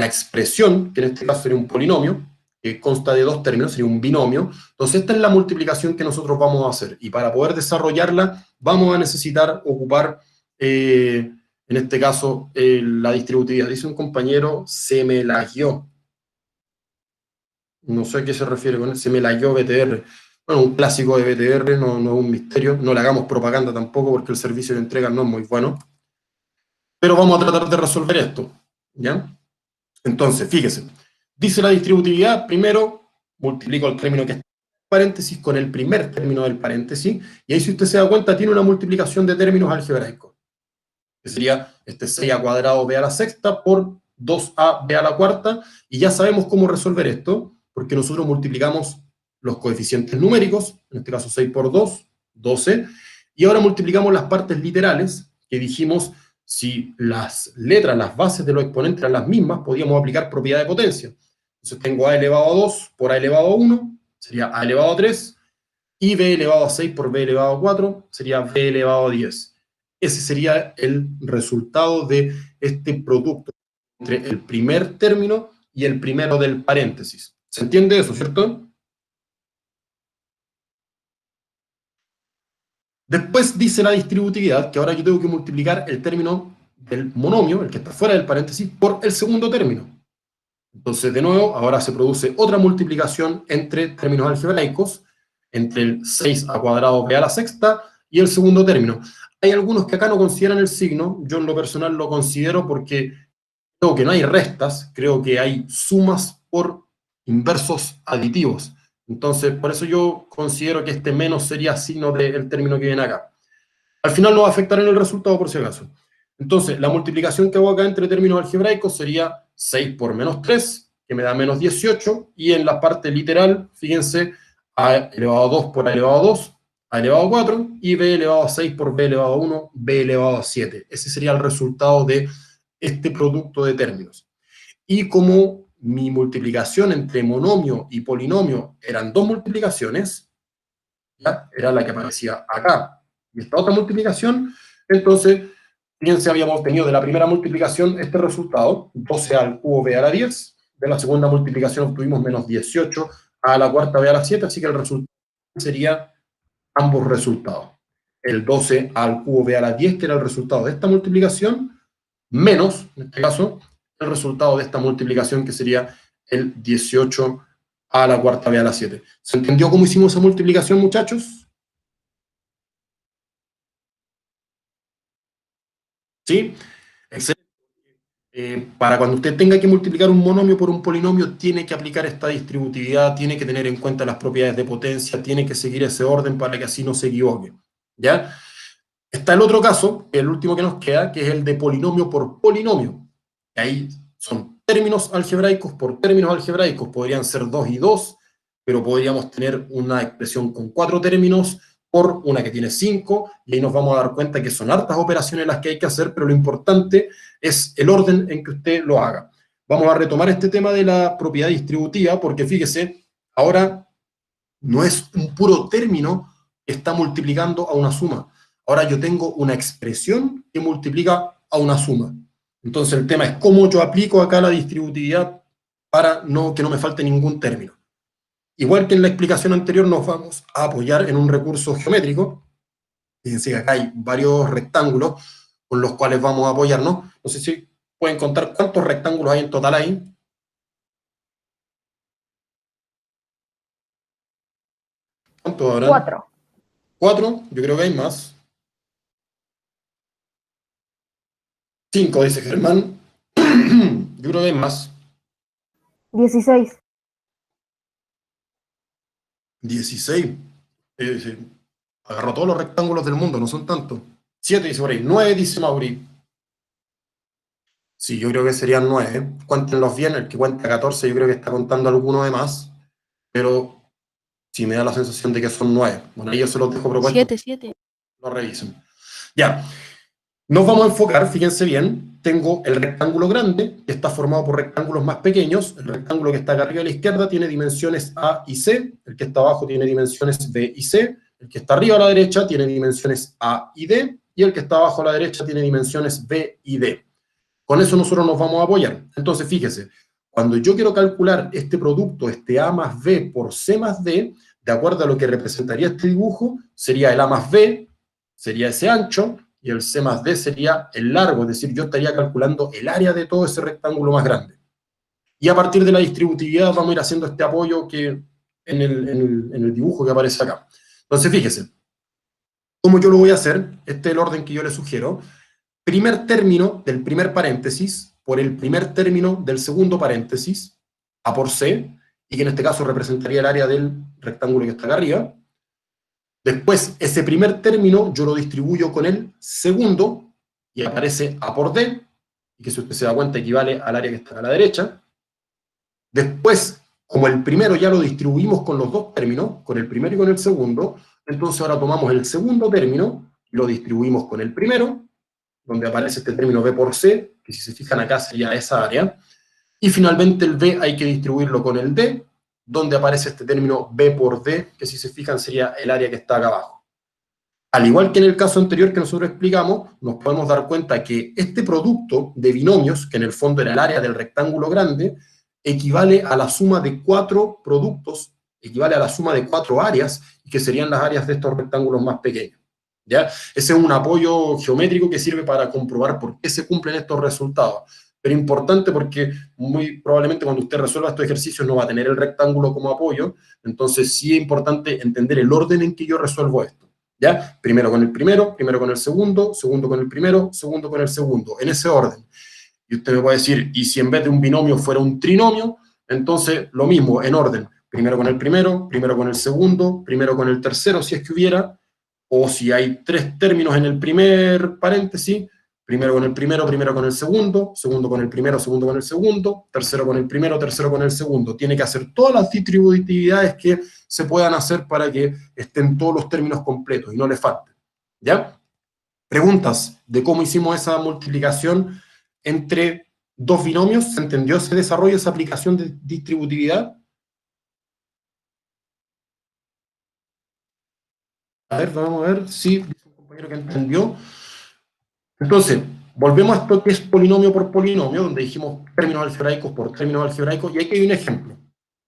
expresión, que en este caso sería un polinomio, que consta de dos términos, sería un binomio. Entonces esta es la multiplicación que nosotros vamos a hacer, y para poder desarrollarla vamos a necesitar ocupar, en este caso, la distributividad. Dice un compañero, se me lagueó. No sé a qué se refiere con él, se me lagueó BTR. Bueno, un clásico de BTR, no es un misterio, no le hagamos propaganda tampoco porque el servicio de entrega no es muy bueno. Pero vamos a tratar de resolver esto, ¿ya? Entonces, fíjese, dice la distributividad, primero multiplico el término que está en paréntesis con el primer término del paréntesis, y ahí si usted se da cuenta tiene una multiplicación de términos algebraicos, que sería este 6a cuadrado b a la sexta por 2a b a la cuarta, y ya sabemos cómo resolver esto, porque nosotros multiplicamos los coeficientes numéricos, en este caso 6 por 2, 12, y ahora multiplicamos las partes literales, que dijimos, si las letras, las bases de los exponentes eran las mismas, podíamos aplicar propiedad de potencia. Entonces tengo a elevado a 2 por a elevado a 1, sería a elevado a 3, y b elevado a 6 por b elevado a 4, sería b elevado a 10. Ese sería el resultado de este producto entre el primer término y el primero del paréntesis. ¿Se entiende eso, cierto? Después dice la distributividad que ahora yo tengo que multiplicar el término del monomio, el que está fuera del paréntesis, por el segundo término. Entonces, de nuevo, ahora se produce otra multiplicación entre términos algebraicos, entre el 6a cuadrado b a la sexta y el segundo término. Hay algunos que acá no consideran el signo, yo en lo personal lo considero porque creo que no hay restas, creo que hay sumas por inversos aditivos. Entonces, por eso yo considero que este menos sería signo del término que viene acá. Al final no va a afectar en el resultado por si acaso. Entonces, la multiplicación que hago acá entre términos algebraicos sería 6 por menos 3, que me da menos 18, y en la parte literal, fíjense, a elevado a 2 por a elevado a 2, a elevado a 4, y b elevado a 6 por b elevado a 1, b elevado a 7. Ese sería el resultado de este producto de términos. Y como mi multiplicación entre monomio y polinomio eran dos multiplicaciones, ¿ya? Era la que aparecía acá, y esta otra multiplicación, entonces, fíjense, habíamos tenido de la primera multiplicación este resultado, 12 al cubo b a la 10, de la segunda multiplicación obtuvimos menos 18 a la cuarta b a la 7, así que el resultado sería ambos resultados. El 12 al cubo b a la 10, que era el resultado de esta multiplicación, menos, en este caso, el resultado de esta multiplicación, que sería el 18 a la cuarta b a la 7. ¿Se entendió cómo hicimos esa multiplicación, muchachos? ¿Sí? Excelente. Para cuando usted tenga que multiplicar un monomio por un polinomio, tiene que aplicar esta distributividad, tiene que tener en cuenta las propiedades de potencia, tiene que seguir ese orden para que así no se equivoque. ¿Ya? Está el otro caso, el último que nos queda, que es el de polinomio por polinomio. Ahí son términos algebraicos por términos algebraicos. Podrían ser 2 y 2, pero podríamos tener una expresión con 4 términos por una que tiene 5, y ahí nos vamos a dar cuenta que son hartas operaciones las que hay que hacer, pero lo importante es el orden en que usted lo haga. Vamos a retomar este tema de la propiedad distributiva, porque fíjese, ahora no es un puro término que está multiplicando a una suma. Ahora yo tengo una expresión que multiplica a una suma. Entonces el tema es cómo yo aplico acá la distributividad para que no me falte ningún término. Igual que en la explicación anterior, nos vamos a apoyar en un recurso geométrico. Fíjense que acá hay varios rectángulos con los cuales vamos a apoyarnos. No sé si pueden contar cuántos rectángulos hay en total ahí. ¿Cuántos habrán? 4. 4, yo creo que hay más. 5, dice Germán. Yo creo que hay más. 16. 16. Agarró todos los rectángulos del mundo, no son tantos. 7 dice por ahí. 9 dice Mauri. Sí, yo creo que serían 9. Cuéntenlos bien, el que cuenta 14 yo creo que está contando alguno de más, pero sí me da la sensación de que son 9. Bueno, ahí yo se los dejo propuestos. 7. Lo revisen. Ya, nos vamos a enfocar, fíjense bien, tengo el rectángulo grande, que está formado por rectángulos más pequeños. El rectángulo que está acá arriba a la izquierda tiene dimensiones A y C, el que está abajo tiene dimensiones B y C, el que está arriba a la derecha tiene dimensiones A y D, y el que está abajo a la derecha tiene dimensiones B y D. Con eso nosotros nos vamos a apoyar. Entonces, fíjese, cuando yo quiero calcular este producto, este A más B por C más D, de acuerdo a lo que representaría este dibujo, sería el A más B, sería ese ancho, y el C más D sería el largo, es decir, yo estaría calculando el área de todo ese rectángulo más grande. Y a partir de la distributividad vamos a ir haciendo este apoyo que en el dibujo que aparece acá. Entonces, fíjese, ¿cómo yo lo voy a hacer? Este es el orden que yo le sugiero. Primer término del primer paréntesis por el primer término del segundo paréntesis, A por C, y que en este caso representaría el área del rectángulo que está acá arriba. Después, ese primer término yo lo distribuyo con el segundo, y aparece A por D, y que si usted se da cuenta equivale al área que está a la derecha. Después, como el primero ya lo distribuimos con los dos términos, con el primero y con el segundo, entonces ahora tomamos el segundo término y lo distribuimos con el primero, donde aparece este término B por C, que si se fijan acá sería esa área, y finalmente el B hay que distribuirlo con el D, donde aparece este término B por D, que si se fijan sería el área que está acá abajo. Al igual que en el caso anterior que nosotros explicamos, nos podemos dar cuenta que este producto de binomios, que en el fondo era el área del rectángulo grande, equivale a la suma de 4 productos, equivale a la suma de 4 áreas, y que serían las áreas de estos rectángulos más pequeños. ¿Ya? Ese es un apoyo geométrico que sirve para comprobar por qué se cumplen estos resultados. Pero importante porque muy probablemente cuando usted resuelva estos ejercicios no va a tener el rectángulo como apoyo, entonces sí es importante entender el orden en que yo resuelvo esto. ¿Ya? Primero con el primero con el segundo, segundo con el primero, segundo con el segundo, en ese orden. Y usted me puede decir, ¿y si en vez de un binomio fuera un trinomio? Entonces lo mismo, en orden. Primero con el primero con el segundo, primero con el tercero, si es que hubiera, o si hay 3 términos en el primer paréntesis, primero con el primero con el segundo, segundo con el primero, segundo con el segundo, tercero con el primero, tercero con el segundo. Tiene que hacer todas las distributividades que se puedan hacer para que estén todos los términos completos y no le falten. ¿Ya? Preguntas de cómo hicimos esa multiplicación entre dos binomios. ¿Se entendió ese desarrollo, esa aplicación de distributividad? A ver, vamos a ver. Sí, dice un compañero que entendió. Entonces, volvemos a esto que es polinomio por polinomio, donde dijimos términos algebraicos por términos algebraicos, y aquí hay un ejemplo.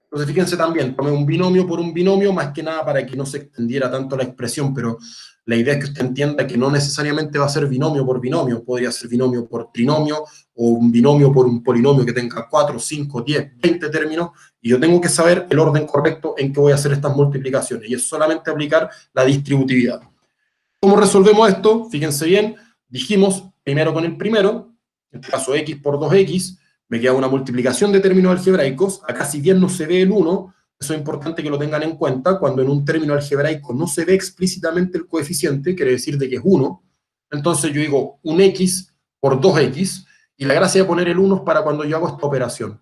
Entonces, fíjense también, tomé un binomio por un binomio, más que nada para que no se extendiera tanto la expresión, pero la idea es que usted entienda que no necesariamente va a ser binomio por binomio, podría ser binomio por trinomio, o un binomio por un polinomio que tenga 4, 5, 10, 20 términos, y yo tengo que saber el orden correcto en que voy a hacer estas multiplicaciones, y es solamente aplicar la distributividad. ¿Cómo resolvemos esto? Fíjense bien, dijimos primero con el primero, en este caso x por 2x, me queda una multiplicación de términos algebraicos. Acá si bien no se ve el 1, eso es importante que lo tengan en cuenta, cuando en un término algebraico no se ve explícitamente el coeficiente, quiere decir de que es 1, entonces yo digo un x por 2x, y la gracia de poner el 1 es para cuando yo hago esta operación.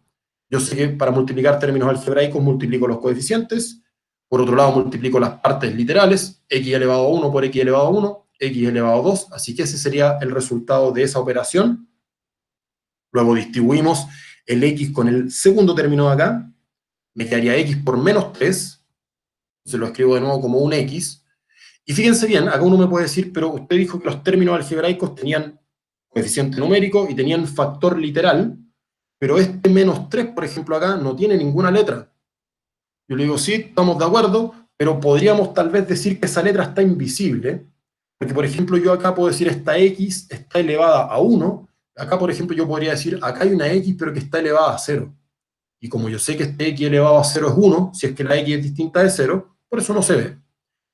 Yo sé que para multiplicar términos algebraicos multiplico los coeficientes, por otro lado multiplico las partes literales, x elevado a 1 por x elevado a 1, x elevado a 2, así que ese sería el resultado de esa operación. Luego distribuimos el x con el segundo término de acá, me quedaría x por menos 3, se lo escribo de nuevo como un x, y fíjense bien, acá uno me puede decir, pero usted dijo que los términos algebraicos tenían coeficiente numérico y tenían factor literal, pero este menos 3, por ejemplo, acá no tiene ninguna letra. Yo le digo, sí, estamos de acuerdo, pero podríamos tal vez decir que esa letra está invisible, porque, por ejemplo, yo acá puedo decir esta x está elevada a 1, acá, por ejemplo, yo podría decir, acá hay una x, pero que está elevada a 0. Y como yo sé que este x elevado a 0 es 1, si es que la x es distinta de 0, por eso no se ve.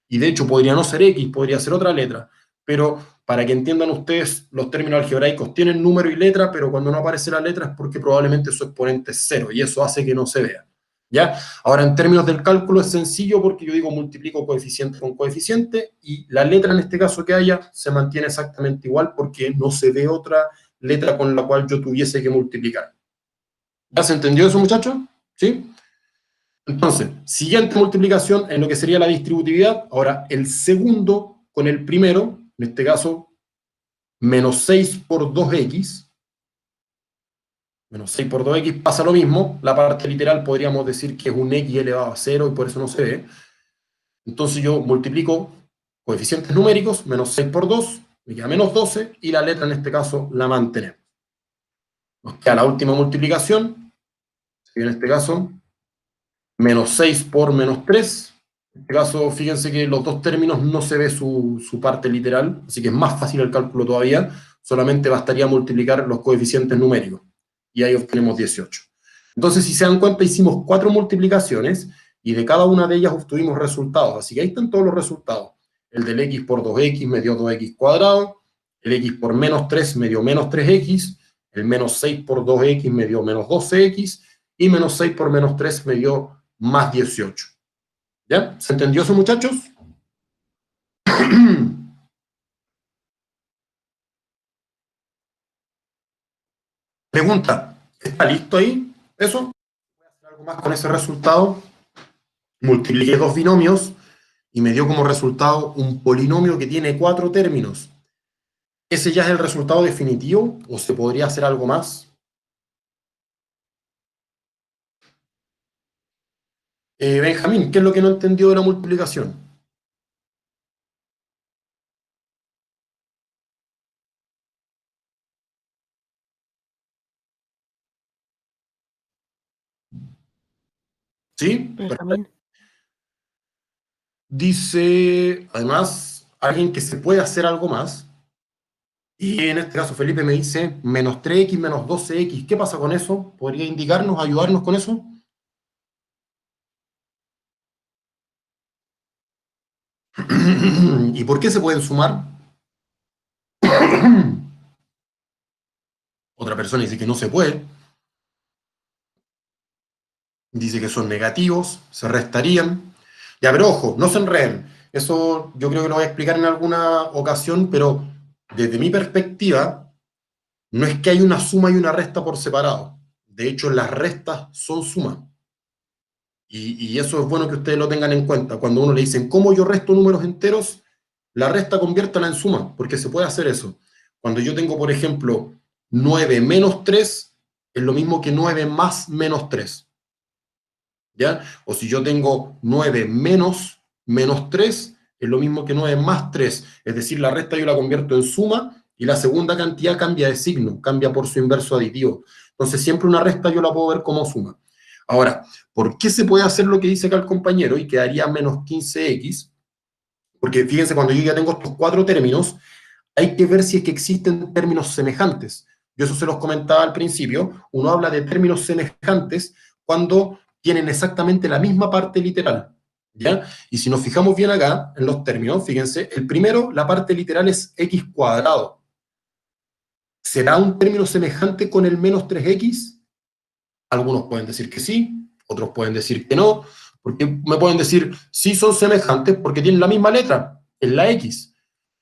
Y de hecho, podría no ser x, podría ser otra letra. Pero, para que entiendan ustedes, los términos algebraicos tienen número y letra, pero cuando no aparece la letra es porque probablemente su exponente es 0, y eso hace que no se vea. ¿Ya? Ahora, en términos del cálculo es sencillo porque yo digo multiplico coeficiente con coeficiente y la letra en este caso que haya se mantiene exactamente igual porque no se ve otra letra con la cual yo tuviese que multiplicar. ¿Ya se entendió eso, muchachos? ¿Sí? Entonces, siguiente multiplicación en lo que sería la distributividad. Ahora, el segundo con el primero, en este caso, menos 6 por 2x. Menos 6 por 2x pasa lo mismo. La parte literal podríamos decir que es un x elevado a 0 y por eso no se ve. Entonces yo multiplico coeficientes numéricos, menos 6 por 2, me queda menos 12, y la letra en este caso la mantenemos. Nos queda la última multiplicación, en este caso, menos 6 por menos 3. En este caso, fíjense que los dos términos no se ve su parte literal, así que es más fácil el cálculo todavía, solamente bastaría multiplicar los coeficientes numéricos, y ahí obtenemos 18. Entonces, si se dan cuenta, hicimos 4 multiplicaciones, y de cada una de ellas obtuvimos resultados, así que ahí están todos los resultados. El del x por 2x me dio 2x cuadrado, el x por menos 3 me dio menos 3x, el menos 6 por 2x me dio menos 12x, y menos 6 por menos 3 me dio más 18. ¿Ya? ¿Se entendió eso, muchachos? Pregunta, ¿está listo ahí? ¿Eso? Voy a hacer algo más con ese resultado. Multipliqué dos binomios y me dio como resultado un polinomio que tiene 4 términos. ¿Ese ya es el resultado definitivo o se podría hacer algo más? Benjamín, ¿qué es lo que no entendió de la multiplicación? ¿Sí? Benjamín. Dice, además, alguien que se puede hacer algo más. Y en este caso Felipe me dice menos 3x menos 12x. ¿Qué pasa con eso? ¿Podría indicarnos, ayudarnos con eso? ¿Y por qué se pueden sumar? Otra persona dice que no se puede. Dice que son negativos, se restarían. Ya, pero ojo, no se enreden. Eso yo creo que lo voy a explicar en alguna ocasión, pero desde mi perspectiva, no es que hay una suma y una resta por separado. De hecho, las restas son sumas. Y eso es bueno que ustedes lo tengan en cuenta. Cuando uno le dicen, ¿cómo yo resto números enteros? La resta conviértala en suma, porque se puede hacer eso. Cuando yo tengo, por ejemplo, 9 menos 3, es lo mismo que 9 más menos 3. ¿Ya? O si yo tengo 9 menos 3, es lo mismo que 9 más 3. Es decir, la resta yo la convierto en suma y la segunda cantidad cambia de signo, cambia por su inverso aditivo. Entonces siempre una resta yo la puedo ver como suma. Ahora, ¿por qué se puede hacer lo que dice acá el compañero y quedaría menos 15x? Porque fíjense, cuando yo ya tengo estos 4 términos, hay que ver si es que existen términos semejantes. Yo eso se los comentaba al principio. Uno habla de términos semejantes cuando tienen exactamente la misma parte literal. ¿Ya? Y si nos fijamos bien acá, en los términos, fíjense, el primero, la parte literal es x cuadrado. ¿Será un término semejante con el menos 3x? Algunos pueden decir que sí, otros pueden decir que no, porque me pueden decir, sí son semejantes porque tienen la misma letra, es la x.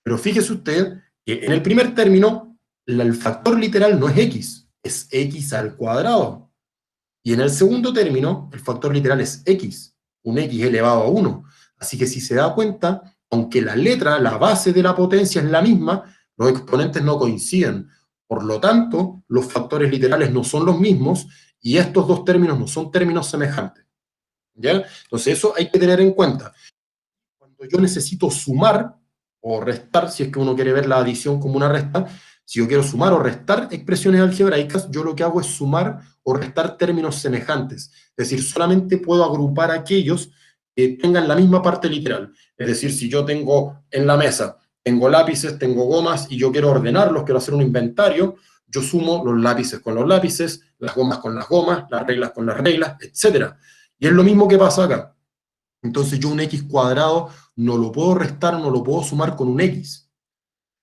Pero fíjese usted que en el primer término, el factor literal no es x al cuadrado. Y en el segundo término, el factor literal es x, un x elevado a 1. Así que si se da cuenta, aunque la letra, la base de la potencia es la misma, los exponentes no coinciden. Por lo tanto, los factores literales no son los mismos y estos dos términos no son términos semejantes. ¿Ya? Entonces eso hay que tener en cuenta. Cuando yo necesito sumar o restar, si es que uno quiere ver la adición como una resta, si yo quiero sumar o restar expresiones algebraicas, yo lo que hago es sumar o restar términos semejantes. Es decir, solamente puedo agrupar aquellos que tengan la misma parte literal. Es decir, si yo tengo en la mesa, tengo lápices, tengo gomas, y yo quiero ordenarlos, quiero hacer un inventario, yo sumo los lápices con los lápices, las gomas con las gomas, las reglas con las reglas, etc. Y es lo mismo que pasa acá. Entonces yo un x cuadrado no lo puedo restar, no lo puedo sumar con un x.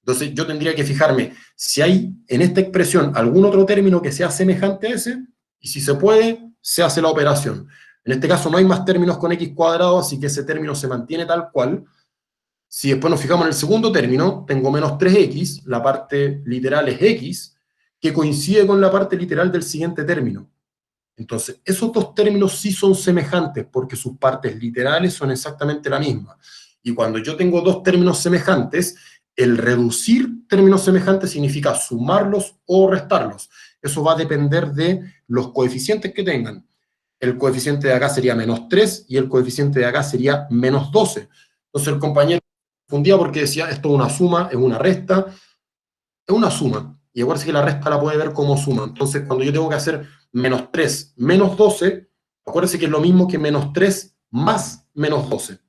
Entonces yo tendría que fijarme si hay en esta expresión algún otro término que sea semejante a ese, y si se puede, se hace la operación. En este caso no hay más términos con x cuadrado, así que ese término se mantiene tal cual. Si después nos fijamos en el segundo término, tengo menos 3x, la parte literal es x, que coincide con la parte literal del siguiente término. Entonces, esos dos términos sí son semejantes, porque sus partes literales son exactamente la misma. Y cuando yo tengo dos términos semejantes, el reducir términos semejantes significa sumarlos o restarlos. Eso va a depender de los coeficientes que tengan. El coeficiente de acá sería menos 3 y el coeficiente de acá sería menos 12. Entonces el compañero confundía porque decía, esto es una suma, es una resta, es una suma. Y acuérdense que la resta la puede ver como suma. Entonces cuando yo tengo que hacer menos 3 menos 12, acuérdense que es lo mismo que menos 3 más menos 12.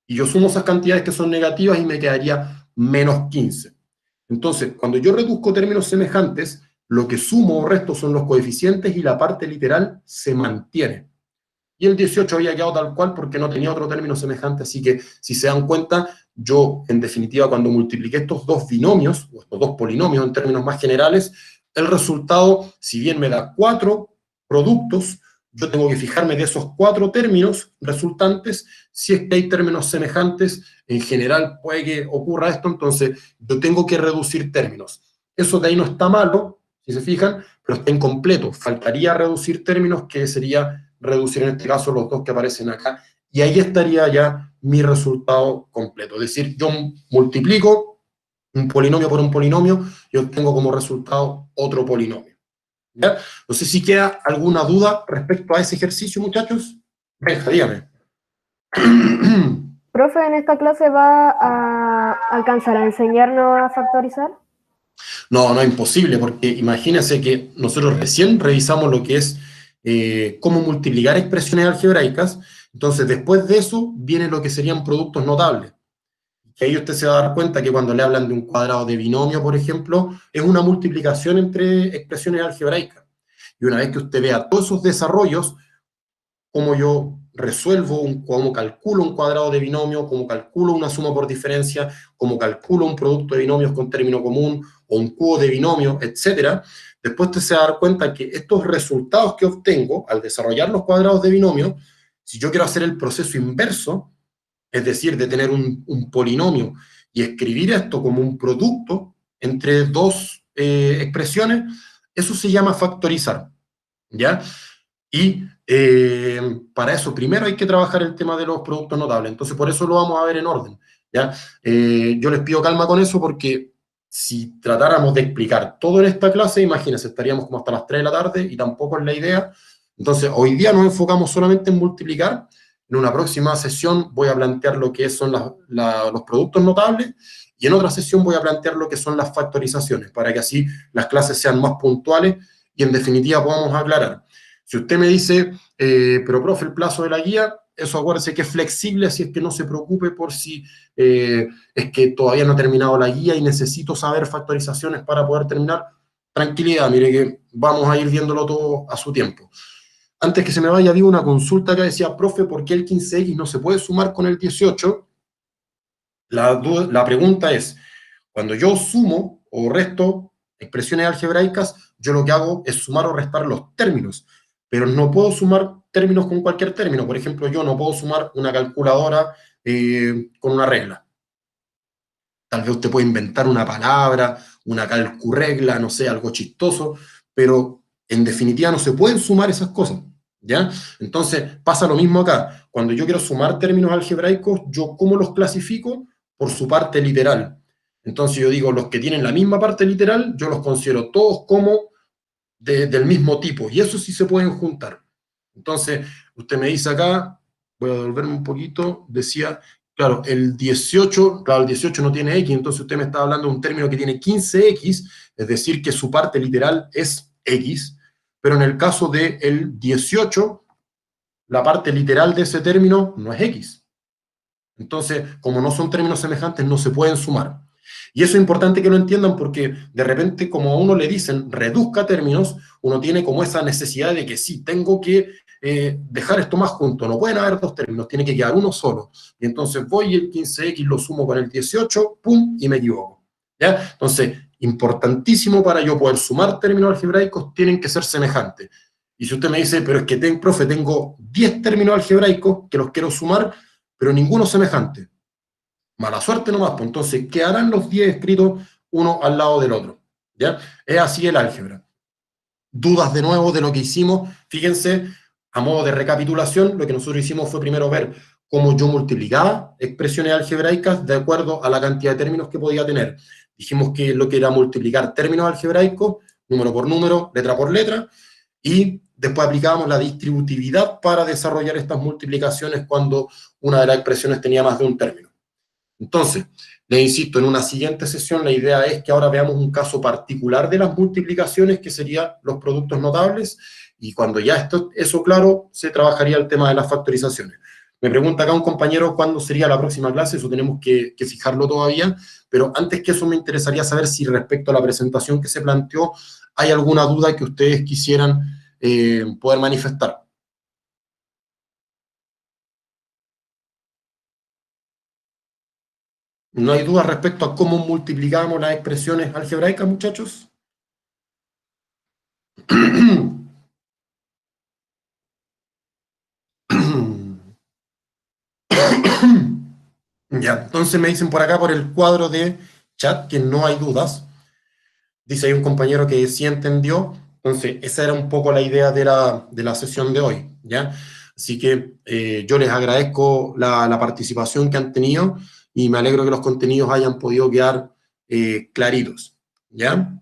Y yo sumo esas cantidades que son negativas y me quedaría menos 15. Entonces, cuando yo reduzco términos semejantes, lo que sumo o resto son los coeficientes y la parte literal se mantiene. Y el 18 había quedado tal cual porque no tenía otro término semejante, así que si se dan cuenta, yo en definitiva cuando multipliqué estos dos binomios, o estos dos polinomios en términos más generales, el resultado, si bien me da 4 productos, yo tengo que fijarme de esos 4 términos resultantes, si es que hay términos semejantes, en general puede que ocurra esto, entonces yo tengo que reducir términos. Eso de ahí no está malo, si se fijan, pero está incompleto. Faltaría reducir términos, que sería reducir en este caso los dos que aparecen acá, y ahí estaría ya mi resultado completo. Es decir, yo multiplico un polinomio por un polinomio y obtengo como resultado otro polinomio. ¿Ya? No sé si queda alguna duda respecto a ese ejercicio, muchachos. Benja, dígame. Profe, ¿en esta clase va a alcanzar a enseñarnos a factorizar? No, no es imposible, porque imagínense que nosotros recién revisamos lo que es cómo multiplicar expresiones algebraicas, entonces después de eso viene lo que serían productos notables. Que ahí usted se va a dar cuenta que cuando le hablan de un cuadrado de binomio, por ejemplo, es una multiplicación entre expresiones algebraicas. Y una vez que usted vea todos esos desarrollos, cómo yo resuelvo, cómo calculo un cuadrado de binomio, cómo calculo una suma por diferencia, cómo calculo un producto de binomios con término común, o un cubo de binomio, etc. Después usted se va a dar cuenta que estos resultados que obtengo al desarrollar los cuadrados de binomio, si yo quiero hacer el proceso inverso, es decir, de tener un polinomio y escribir esto como un producto entre dos expresiones, eso se llama factorizar, ¿ya? Y para eso primero hay que trabajar el tema de los productos notables, entonces por eso lo vamos a ver en orden, ¿ya? Yo les pido calma con eso porque si tratáramos de explicar todo en esta clase, imagínense, estaríamos como hasta las 3 de la tarde y tampoco es la idea. Entonces hoy día nos enfocamos solamente en multiplicar. En una próxima sesión voy a plantear lo que son los productos notables y en otra sesión voy a plantear lo que son las factorizaciones, para que así las clases sean más puntuales y en definitiva podamos aclarar. Si usted me dice, pero profe, el plazo de la guía, eso acuérdese que es flexible, así es que no se preocupe por si es que todavía no he terminado la guía y necesito saber factorizaciones para poder terminar. Tranquilidad, mire que vamos a ir viéndolo todo a su tiempo. Antes que se me vaya, vi una consulta que decía, profe, ¿por qué el 15x no se puede sumar con el 18? La pregunta es, cuando yo sumo o resto expresiones algebraicas, yo lo que hago es sumar o restar los términos, pero no puedo sumar términos con cualquier término. Por ejemplo, yo no puedo sumar una calculadora con una regla. Tal vez usted puede inventar una palabra, una calcuregla, no sé, algo chistoso, pero en definitiva no se pueden sumar esas cosas, ¿ya? Entonces pasa lo mismo acá. Cuando yo quiero sumar términos algebraicos, ¿yo cómo los clasifico? Por su parte literal. Entonces yo digo, los que tienen la misma parte literal, yo los considero todos como del mismo tipo, y eso sí se pueden juntar. Entonces, usted me dice acá, voy a devolverme un poquito, decía, claro, el 18 no tiene x, entonces usted me está hablando de un término que tiene 15x, es decir, que su parte literal es x, pero en el caso del 18, la parte literal de ese término no es x. Entonces, como no son términos semejantes, no se pueden sumar. Y eso es importante que lo entiendan porque de repente, como a uno le dicen reduzca términos, uno tiene como esa necesidad de que sí, tengo que dejar esto más junto, no pueden haber dos términos, tiene que quedar uno solo. Y entonces voy y el 15x lo sumo con el 18, pum, y me equivoco. ¿Ya? Entonces, importantísimo para yo poder sumar términos algebraicos, tienen que ser semejantes. Y si usted me dice, pero es que, profe, tengo 10 términos algebraicos que los quiero sumar, pero ninguno semejante. Mala suerte nomás, pues entonces quedarán los 10 escritos uno al lado del otro. ¿Ya? Es así el álgebra. Dudas de nuevo de lo que hicimos. Fíjense, a modo de recapitulación, lo que nosotros hicimos fue primero ver cómo yo multiplicaba expresiones algebraicas de acuerdo a la cantidad de términos que podía tener. Dijimos que lo que era multiplicar términos algebraicos, número por número, letra por letra, y después aplicábamos la distributividad para desarrollar estas multiplicaciones cuando una de las expresiones tenía más de un término. Entonces, les insisto, en una siguiente sesión la idea es que ahora veamos un caso particular de las multiplicaciones, que serían los productos notables, y cuando ya esté eso claro, se trabajaría el tema de las factorizaciones. Me pregunta acá un compañero cuándo sería la próxima clase, eso tenemos que fijarlo todavía, pero antes que eso me interesaría saber si respecto a la presentación que se planteó, hay alguna duda que ustedes quisieran poder manifestar. ¿No hay duda respecto a cómo multiplicamos las expresiones algebraicas, muchachos? Ya, entonces me dicen por acá, por el cuadro de chat, que no hay dudas. Dice ahí un compañero que sí entendió. Entonces, esa era un poco la idea de la sesión de hoy, ¿ya? Así que yo les agradezco la participación que han tenido y me alegro que los contenidos hayan podido quedar claritos, ¿ya?